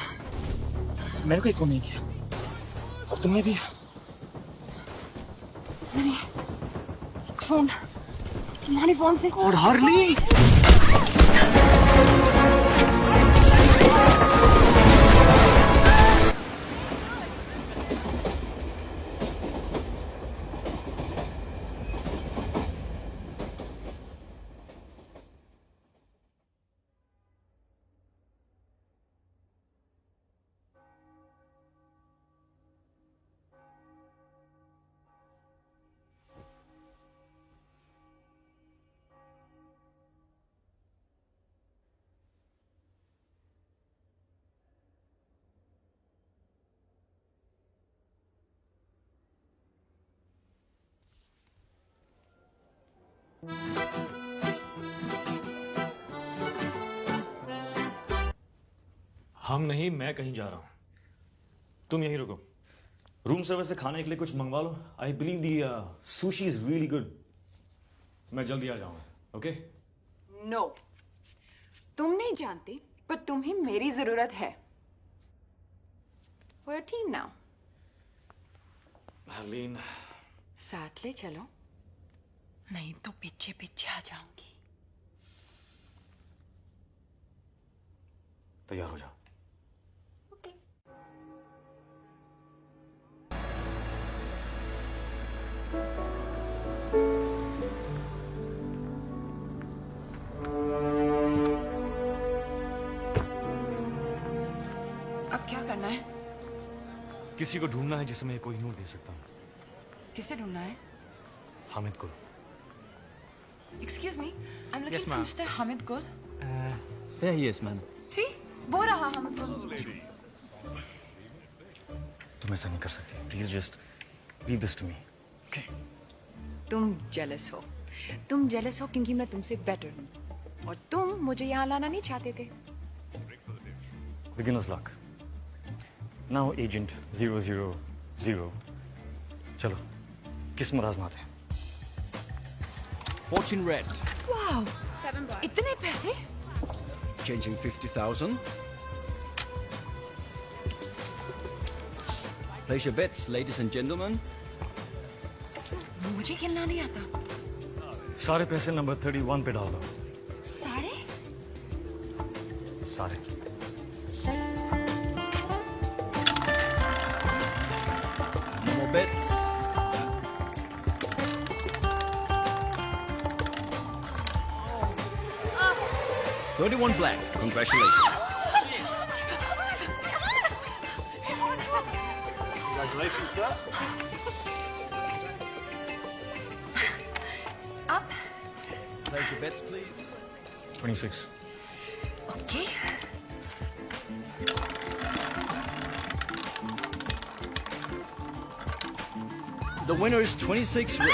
मैंने कोई फोन नहीं किया और तुमने भी? नहीं, फोन तुम्हारे फोन से। और हार्ली हम नहीं, मैं कहीं जा रहा हूं, तुम यहीं रुको। रूम सर्विस से खाने के लिए कुछ मंगवा लो। I believe the sushi is really good. मैं जल्दी आ जाऊंगा, ओके? नो, तुम नहीं जानती पर तुम्हें मेरी जरूरत है। We're a team now. Harleen, साथ ले चलो, नहीं तो पीछे पीछे आ जाऊंगी। तैयार हो जाओ। अब क्या करना है? किसी को ढूंढना है जिसे मैं कोई नूर दे सकता हूँ। किसे ढूंढना है? हामिद को। Excuse me, I'm looking Yes, for ma'am. Mr. Hamid Gul. There he is, ma'am. See, वो रहा Hamid Gul. तुम ऐसा नहीं कर सकती। Please just leave this to me, okay? तुम जेलस हो। तुम जेलस हो क्योंकि मैं तुमसे बेटर हूँ और तुम मुझे यहाँ लाना नहीं चाहते थे। Beginner's luck. Now Agent 000. चलो, किस्मत आजमाते हैं। Fortune red. वाह, इतने पैसे? Changing 50,000. Place your bets, ladies and gentlemen. मुझे खेलना नहीं आता। सारे पैसे नंबर 31 पे डाल दो। सारे? सारे। No more bets. Oh. 31 black. Congratulations. Congratulations, sir. Up. Place your bets, please. 26. Okay. The winner is 26 red.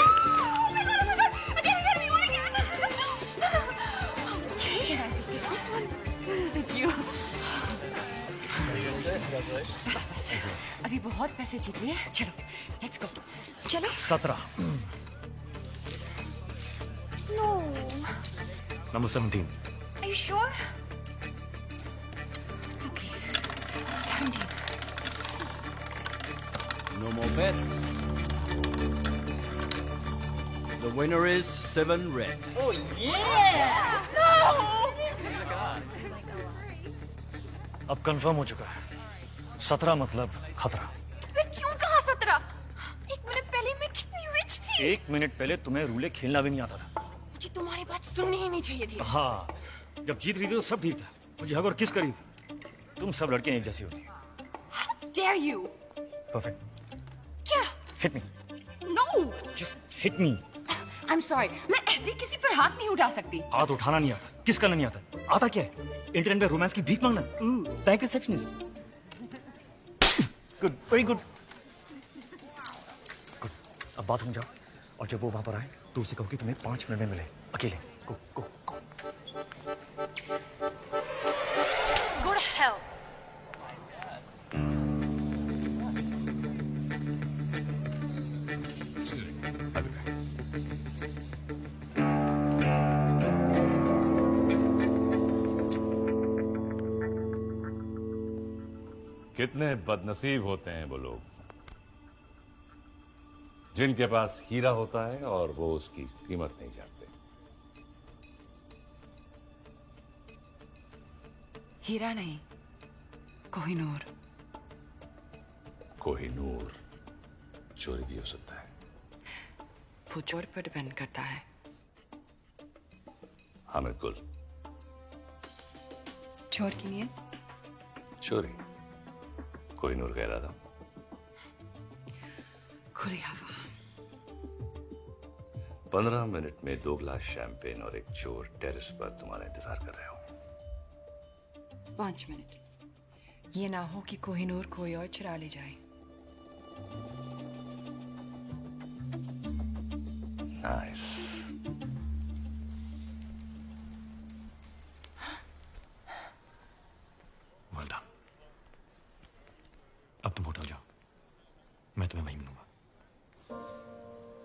Okay, can I just get this one? Thank you. बस, अभी बहुत पैसे जीत लिए। चलो, let's go. चलो। 17. No. Number 17. Are you sure? Okay. 17. No more bets. The winner is 7 red. Oh yeah! अब confirm हो चुका है 17 मतलब खतरा। क्यों कहा 17? एक मिनट पहले मैं कितनी रिच थी। 1 मिनट पहले तुम्हें रूले खेलना भी नहीं आता था। मुझे तुम्हारी बात सुननी ही नहीं चाहिए थी। हाँ, जब जीत रही थी तो सब ठीक था। मुझे हग और किस करी थी। तुम सब लड़कियां एक जैसी होती। How dare you? परफेक्ट। क्या? Hit me. No. Just hit me. I'm sorry. मैं ऐसे किसी पर हाथ नहीं उठा सकती। हाथ उठाना नहीं आता, किस करना नहीं आता। आता क्या है? इंटरनेट पे रोमांस की भीख मांगना। Bank receptionist. Good, very good. Good, अब बात हो जाओ और जब वो वहां पर आए तो उसे कहो कि तुम्हें 5 मिनट में मिले अकेले। गो गो गो। Go to hell. कितने बदनसीब होते हैं वो लोग जिनके पास हीरा होता है और वो उसकी कीमत नहीं जानते। हीरा नहीं, कोहिनूर। कोहिनूर चोरी भी हो सकता है। वो चोर पर डिपेंड करता है। हामिद गुल। चोर की नियत? चोरी। कोहिनूर कह रहा था। खुली हवा। 15 मिनट में 2 ग्लास शैंपेन और एक चोर टेरेस पर तुम्हारा इंतजार कर रहे हो। 5 मिनट। ये ना हो कि कोहिनूर कोई और चुरा ले जाए। नाइस। Well done. अब तुम होटल जाओ, मैं तुम्हें वहीं मिलूंगा।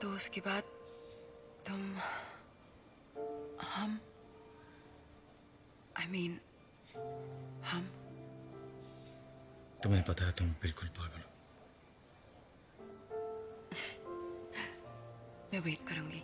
तो उसके बाद तुम हम I mean, हम तुम्हें पता है तुम बिल्कुल पागल हो। मैं वेट करूंगी।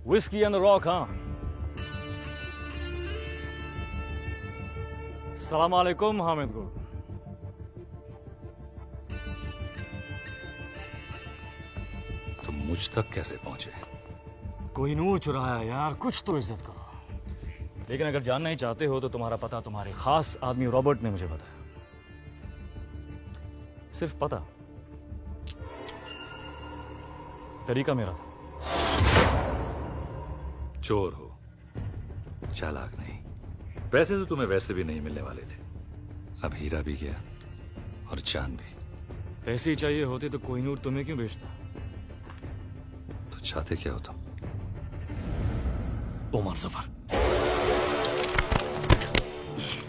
Whiskey on the rock, huh? सलाम अलैकुम हामिद गुल। तुम मुझ तक कैसे पहुंचे? कोहिनूर चुराया यार, कुछ तो इज्जत करो। लेकिन अगर जानना ही चाहते हो तो तुम्हारा पता तुम्हारे खास आदमी रॉबर्ट ने मुझे बताया। सिर्फ पता, तरीका मेरा था। चोर हो, चालाक नहीं। पैसे तो तुम्हें वैसे भी नहीं मिलने वाले थे। अब हीरा भी गया और जान भी। पैसे ही चाहिए होते तो कोहिनूर तुम्हें क्यों बेचता? तो चाहते क्या हो तुम? ओमर सफर।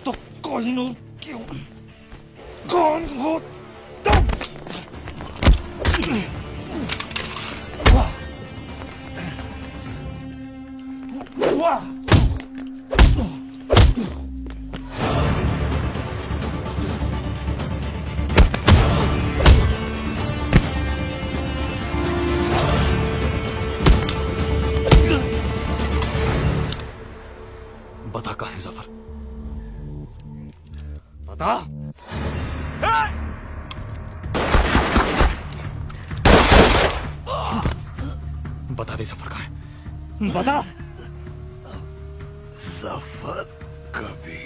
तो कोहिनूर क्यों? कौन हो तुम? वाह! बता कहाँ है जफर? बता। बता दे जफर कहाँ है? बता। जफर कभी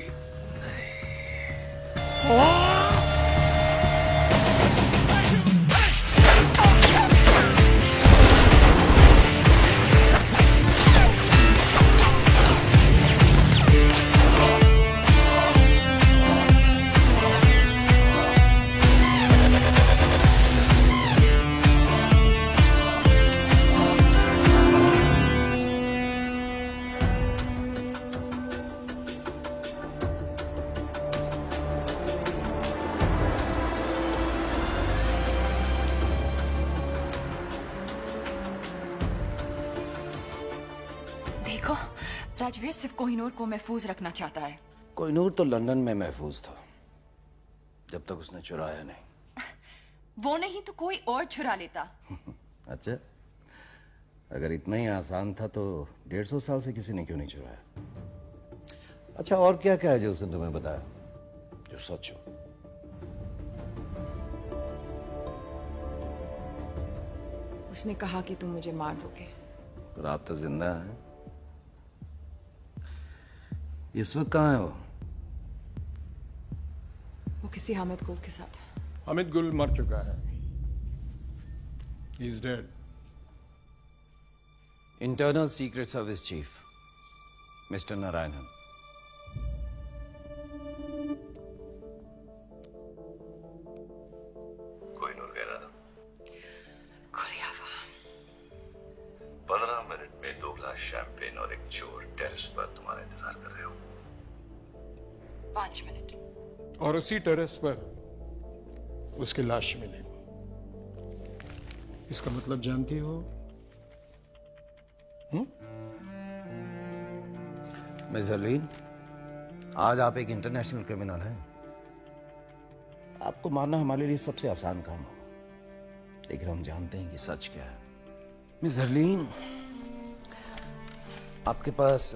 देखो, राजवीर सिर्फ कोहिनूर को महफूज रखना चाहता है। कोहिनूर तो लंदन में महफूज था जब तक उसने चुराया नहीं। वो नहीं तो कोई और चुरा लेता। अच्छा, अगर इतना ही आसान था तो 150 साल से किसी ने क्यों नहीं चुराया? अच्छा, और क्या क्या है जो उसने तुम्हें बताया जो सच हो? उसने कहा कि तुम मुझे मार दोगे। पर आप तो जिंदा हैं। इस वक्त कहाँ है वो? वो किसी हामिद गुल के साथ है। हामिद गुल मर चुका है। He is dead. Internal secret service chief mister Narayanan. Kohinoor कह रहा था 15 मिनट में 2 ग्लास शैंपेन और एक चोर टेरेस पर तुम्हारा इंतजार कर रहे हो। 5 मिनट। और उसी टेरेस पर उसकी लाश मिली। इसका मतलब जानती हो? मिस हरलीन, आज आप एक इंटरनेशनल क्रिमिनल हैं। आपको मारना हमारे लिए सबसे आसान काम होगा, लेकिन हम जानते हैं कि सच क्या है। मिस हरलीन, आपके पास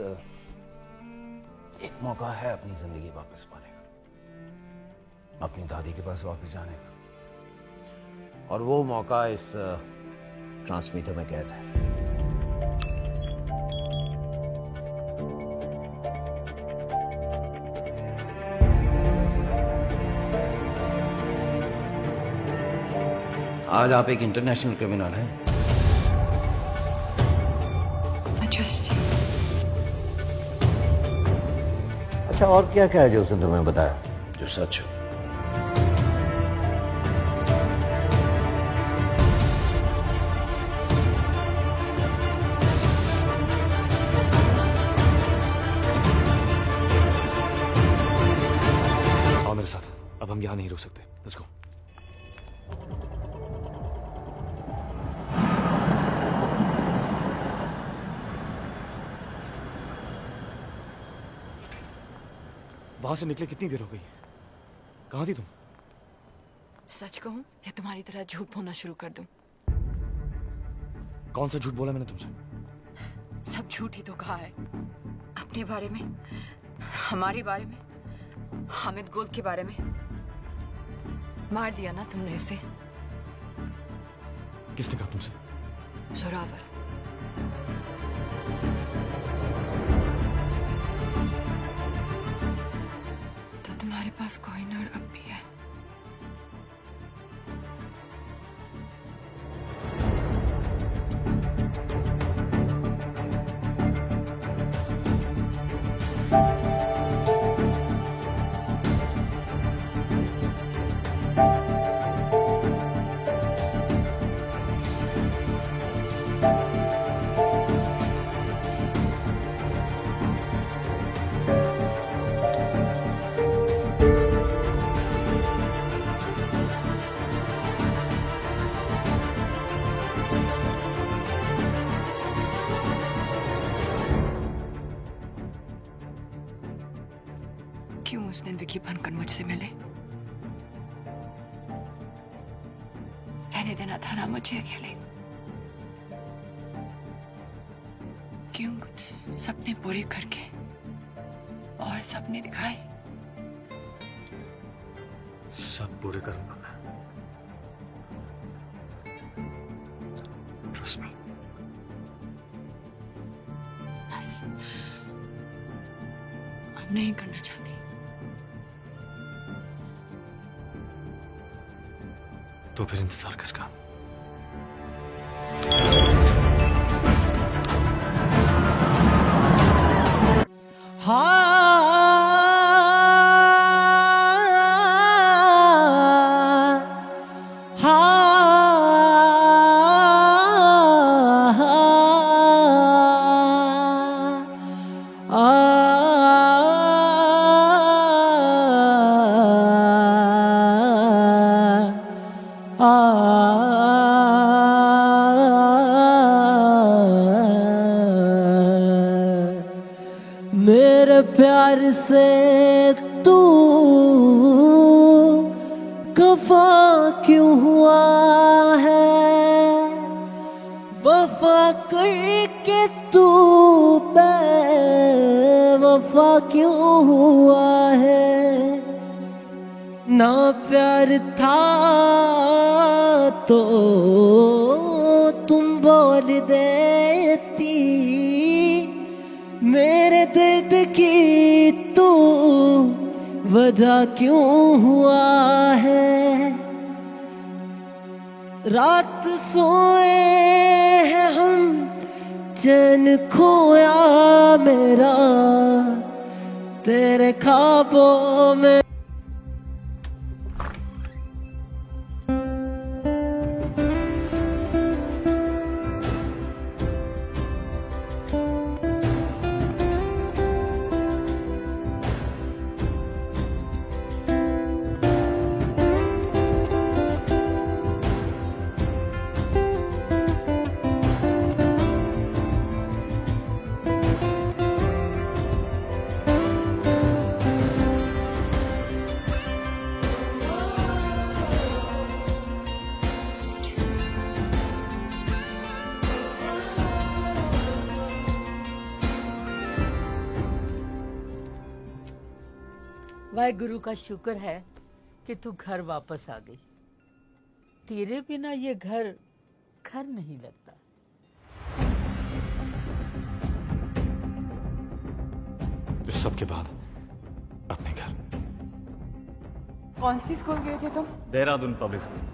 एक मौका है अपनी जिंदगी वापस पाने का, अपनी दादी के पास वापस जाने का, और वो मौका इस ट्रांसमीटर में कैद है। आज आप एक इंटरनेशनल क्रिमिनल हैं। अच्छा, और क्या क्या है जो उसने तुम्हें बताया जो सच हो? आओ मेरे साथ, अब हम यहाँ नहीं रुक सकते। Let's go. वहां से निकले कितनी देर हो गई? कहां थी तुम? सच कहूं या तुम्हारी तरह झूठ बोलना शुरू कर दूं? कौन सा झूठ बोला मैंने तुमसे? सब झूठ ही तो कहा है। अपने बारे में, हमारे बारे में, हामिद गुल के बारे में। मार दिया ना तुमने उसे। किसने कहा तुमसे? जोरावर। तो तुम्हारे पास कोहिनूर अब भी है। क्यों उस दिन विकी बनकर मुझसे मिले? रहने देना था ना मुझे अकेले। क्यों कुछ सपने पूरे करके और सपने दिखाए? सब पूरे करूंगा मैं। Trust me. बस अब नहीं करना चाहती। तो फिर इंतजार किसका? Ah मेरे प्यार से तू खफा क्यों हुआ है, वफा करके तू बेवफा क्यों हुआ है। ना प्यार था तो तुम बोल देती, मेरे दर्द की तू वजह क्यों हुआ है। रात सोए हैं हम, चैन खोया मेरा तेरे ख्वाबों में। वाहेगुरु का शुक्र है कि तू घर वापस आ गई। तेरे बिना ये घर घर नहीं लगता। इस सब के बाद अपने घर। कौन सी स्कूल गए थे तुम? Dehradun public school.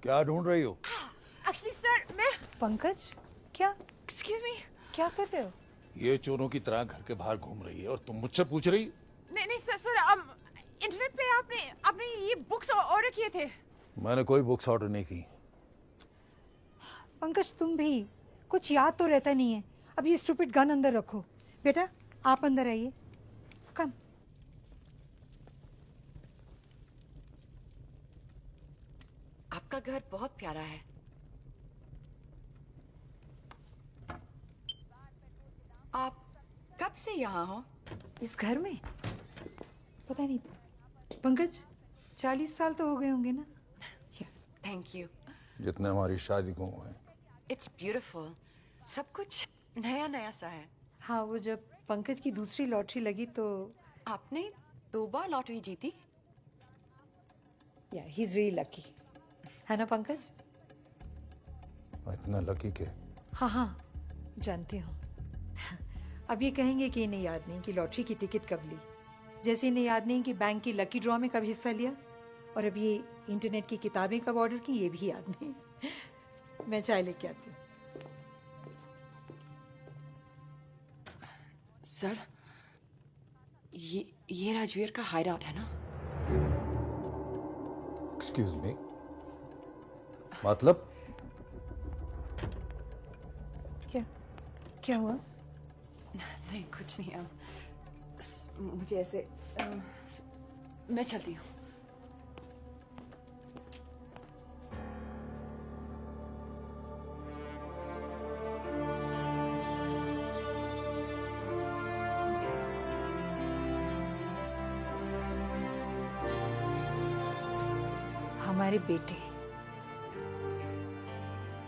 क्या ढूंढ रही हो? एक्चुअली सर मैं पंकज, क्या एक्सक्यूज मी, क्या कर रहे हो? ये चोरों की तरह घर के बाहर घूम रही है और तुम मुझसे पूछ रही? नहीं नहीं सर सर इंटरनेट पे आपने ये बुक्स ऑर्डर किए थे। मैंने कोई बुक्स ऑर्डर नहीं की। पंकज तुम भी कुछ याद तो रहता नहीं है। अब ये स्टूपिड गन अंदर रखो। बेटा आप अंदर आइए, कम। आपका घर बहुत प्यारा है। आप कब से यहाँ हो? इस घर में? पता नहीं पंकज, 40 साल तो हो गए होंगे ना। Thank you. जितने हमारी शादी को हुए। It's beautiful. सब कुछ नया नया सा है। हाँ, वो जब पंकज की दूसरी लॉटरी लगी तो आपने 2 बार लॉटरी जीती? या ही इज रियली लकी, है ना पंकज? इतना लकी के? हाँ हाँ जानती हूँ। अब ये कहेंगे कि इन्हें याद नहीं कि लॉटरी की टिकट कब ली, जैसे इन्हें याद नहीं कि बैंक की लकी ड्रॉ में कब हिस्सा लिया, और अब ये इंटरनेट की किताबें कब ऑर्डर की ये भी याद नहीं। मैं चाय लेके आती हूँ। सर ये राजवीर का हाइड आउट है ना? एक्सक्यूज मी, मतलब? क्या हुआ? नहीं कुछ नहीं। मुझे ऐसे मैं चलती हूँ। हमारे बेटे,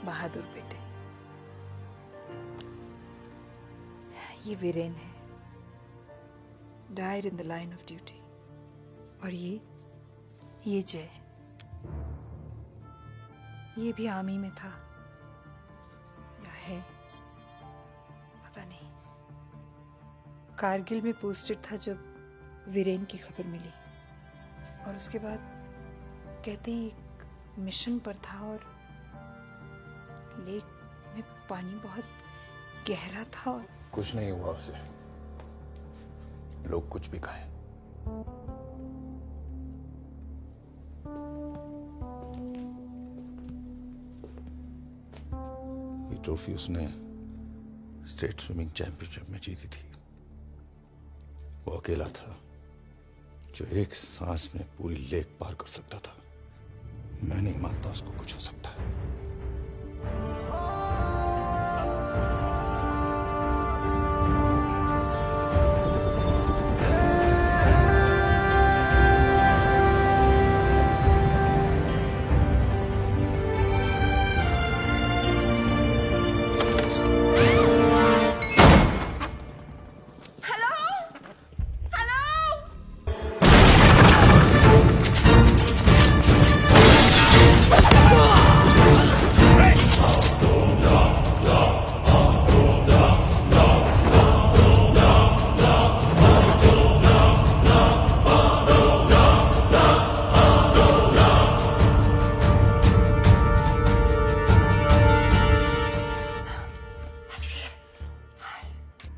बहादुर बेटे, ये वीरेन है, died in the line of duty. और ये जय, ये भी आर्मी में था या है पता नहीं। कारगिल में पोस्टेड था जब वीरेन की खबर मिली और उसके बाद कहते हैं एक मिशन पर था और लेक में पानी बहुत गहरा था और कुछ नहीं हुआ उसे, लोग कुछ भी कहें। ये ट्रॉफी उसने स्टेट स्विमिंग चैंपियनशिप में जीती थी। वो अकेला था जो एक सांस में पूरी लेक पार कर सकता था। मैं नहीं मानता उसको कुछ हो सकता है।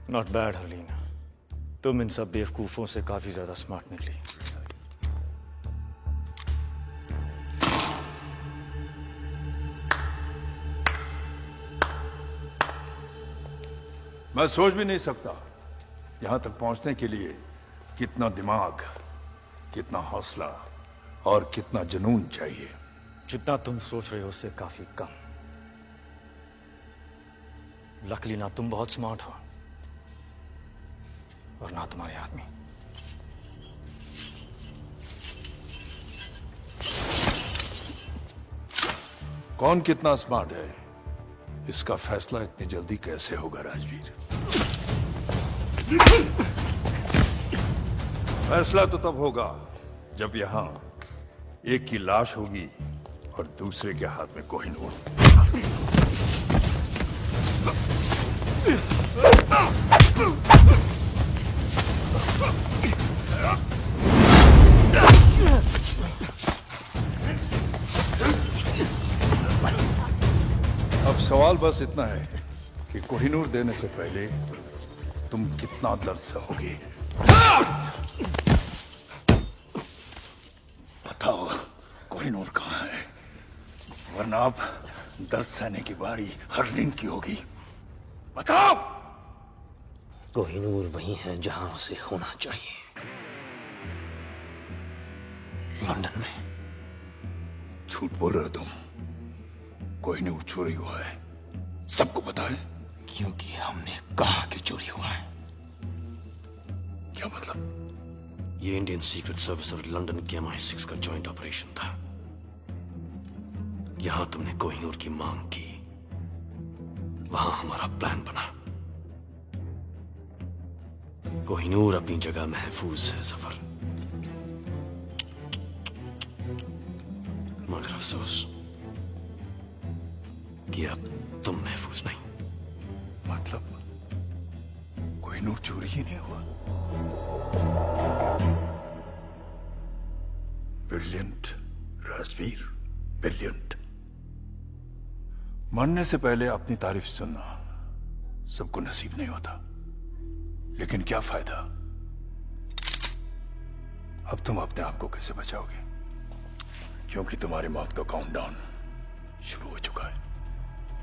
नॉट बैड हरलीन, तुम इन सब बेवकूफों से काफी ज्यादा स्मार्ट निकली। मैं सोच भी नहीं सकता यहां तक पहुंचने के लिए कितना दिमाग, कितना हौसला और कितना जुनून चाहिए। जितना तुम सोच रहे हो उससे काफी कम। लकली ना तुम बहुत स्मार्ट हो और ना तुम्हारे आदमी। कौन कितना स्मार्ट है इसका फैसला इतनी जल्दी कैसे होगा राजवीर? फैसला तो तब होगा जब यहां एक की लाश होगी और दूसरे के हाथ में कोहिनूर। अब सवाल बस इतना है कि कोहिनूर देने से पहले तुम कितना दर्द सहोगे। बताओ कोहिनूर कहाँ है, वरना अब दर्द सहने की बारी हरलीन की होगी। बताओ। कोहिनूर वही है जहां उसे होना चाहिए, लंदन में। झूठ बोल रहे हो तुम। कोहिनूर चोरी हुआ है, सबको पता है। क्योंकि हमने कहा कि चोरी हुआ है। क्या मतलब? ये इंडियन सीक्रेट सर्विस और लंदन के MI6 का जॉइंट ऑपरेशन था। यहां तुमने कोहिनूर की मांग की, वहां हमारा प्लान बना। कोहिनूर अपनी जगह महफूज है सफर, मगर अफसोस कि अब तुम महफूज नहीं। मतलब कोहिनूर चोरी ही नहीं हुआ। Brilliant Rajveer, brilliant. मरने से पहले अपनी तारीफ सुनना सबको नसीब नहीं होता, लेकिन क्या फायदा? अब तुम अपने आप को कैसे बचाओगे? क्योंकि तुम्हारी मौत का काउंटडाउन शुरू हो चुका है।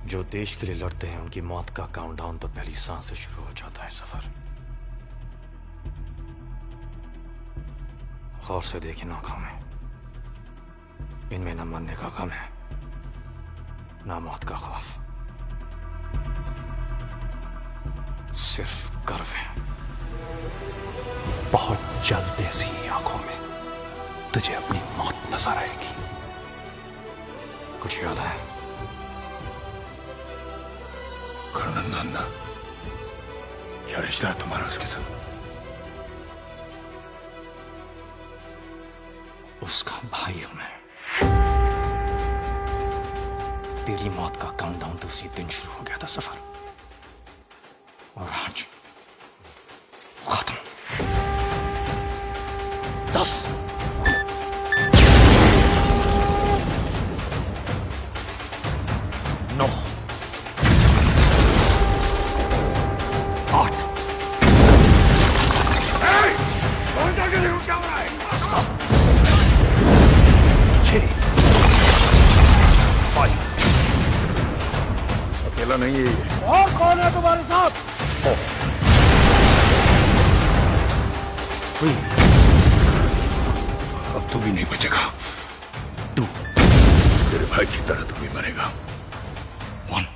जो देश के लिए लड़ते हैं उनकी मौत का काउंटडाउन तो पहली सांस से शुरू हो जाता है सफर। गौर से देखें आंखों में, इनमें न मरने का गम है, ना मौत का खौफ, सिर्फ गर्व है। बहुत जल्द ऐसी आंखों में तुझे अपनी मौत नजर आएगी। कुछ याद है? कर्नल नंदा, क्या रिश्ता है तुम्हारा उसके साथ? उसका भाई हूं मैं। तेरी मौत का काउंटडाउन तो उसी दिन शुरू हो गया था सफर, और आज खत्म। 10 9 8 अकेला नहीं है ये। और कौन है तुम्हारे साथ? 4 3 अब तू भी नहीं बचेगा। 2 तेरे भाई की तरह तू भी मरेगा। 1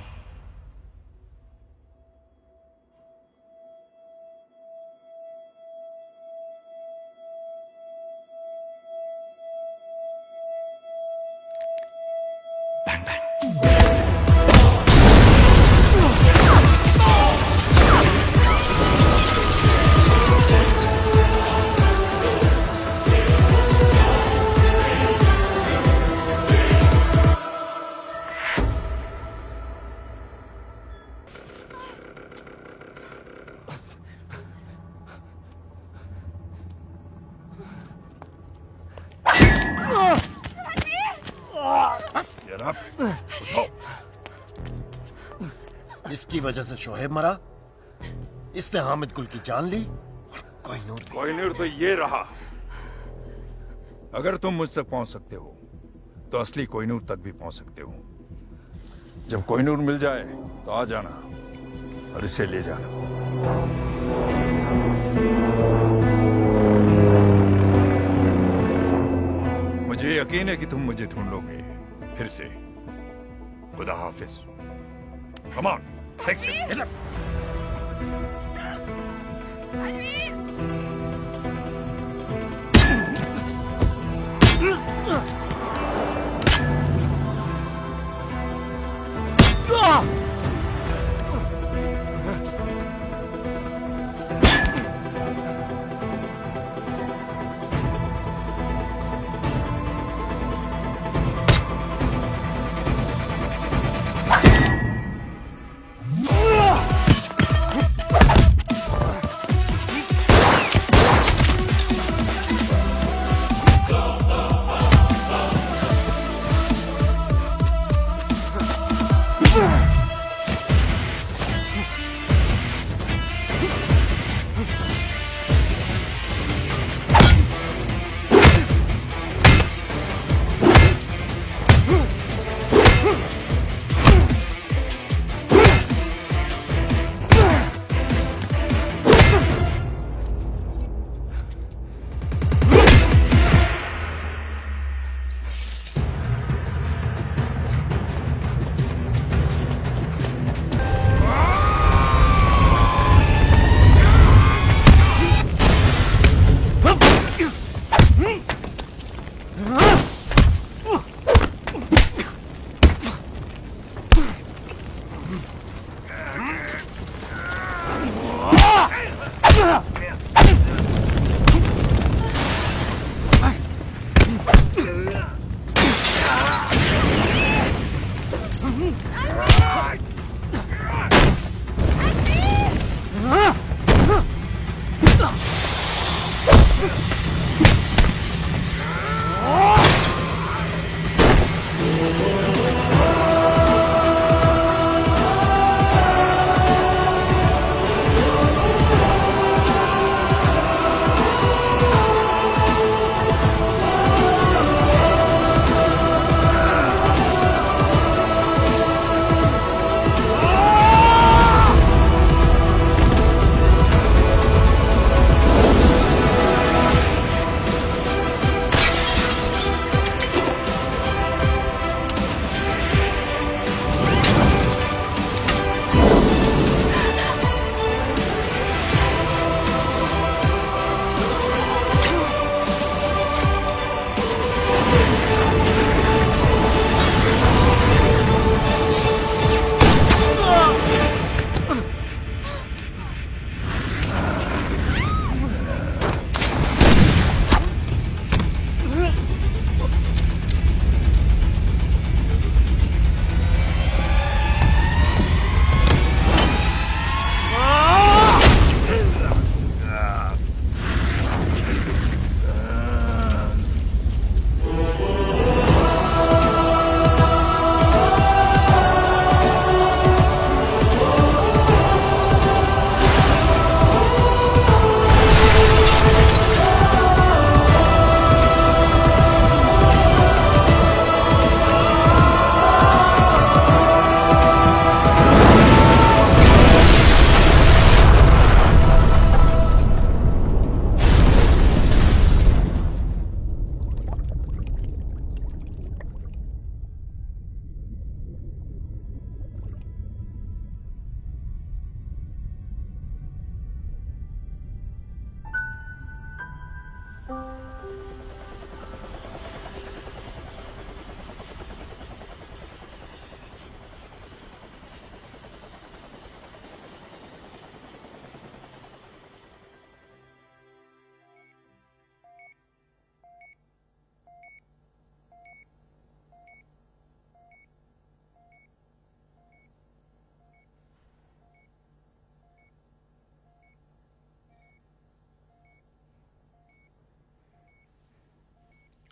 इसकी वजह से शोहेब मरा, इसने हामिद गुल की जान ली और कोहिनूर तो ये रहा। अगर तुम मुझ तक पहुंच सकते हो तो असली कोहिनूर तक भी पहुंच सकते हो। जब कोहिनूर मिल जाए तो आ जाना और इसे ले जाना। मुझे यकीन है कि तुम मुझे ढूंढ लोगे फिर से। खुदा हाफिज। Come on, take it.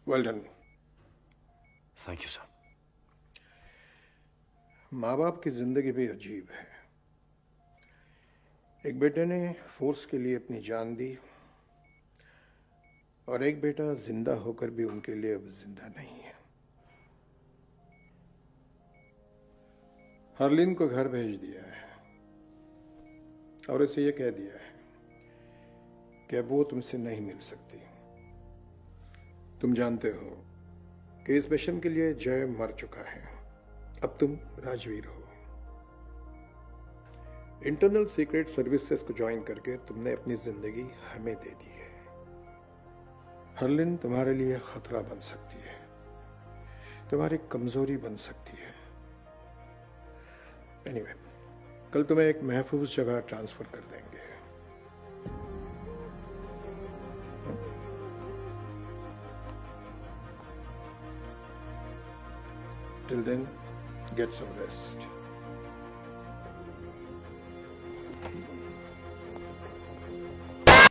Well done. Thank you sir. माँ बाप की जिंदगी भी अजीब है। एक बेटे ने फोर्स के लिए अपनी जान दी और एक बेटा जिंदा होकर भी उनके लिए अब जिंदा नहीं है। हरलीन को घर भेज दिया है और इसे यह कह दिया है कि अब वो तुमसे नहीं मिल सकती। तुम जानते हो कि इस मिशन के लिए जय मर चुका है, अब तुम राजवीर हो। इंटरनल सीक्रेट सर्विसेज को ज्वाइन करके तुमने अपनी जिंदगी हमें दे दी है। हरलिन तुम्हारे लिए खतरा बन सकती है, तुम्हारी कमजोरी बन सकती है। एनीवे, कल तुम्हें एक महफूज जगह ट्रांसफर कर देंगे। Till then, get some rest.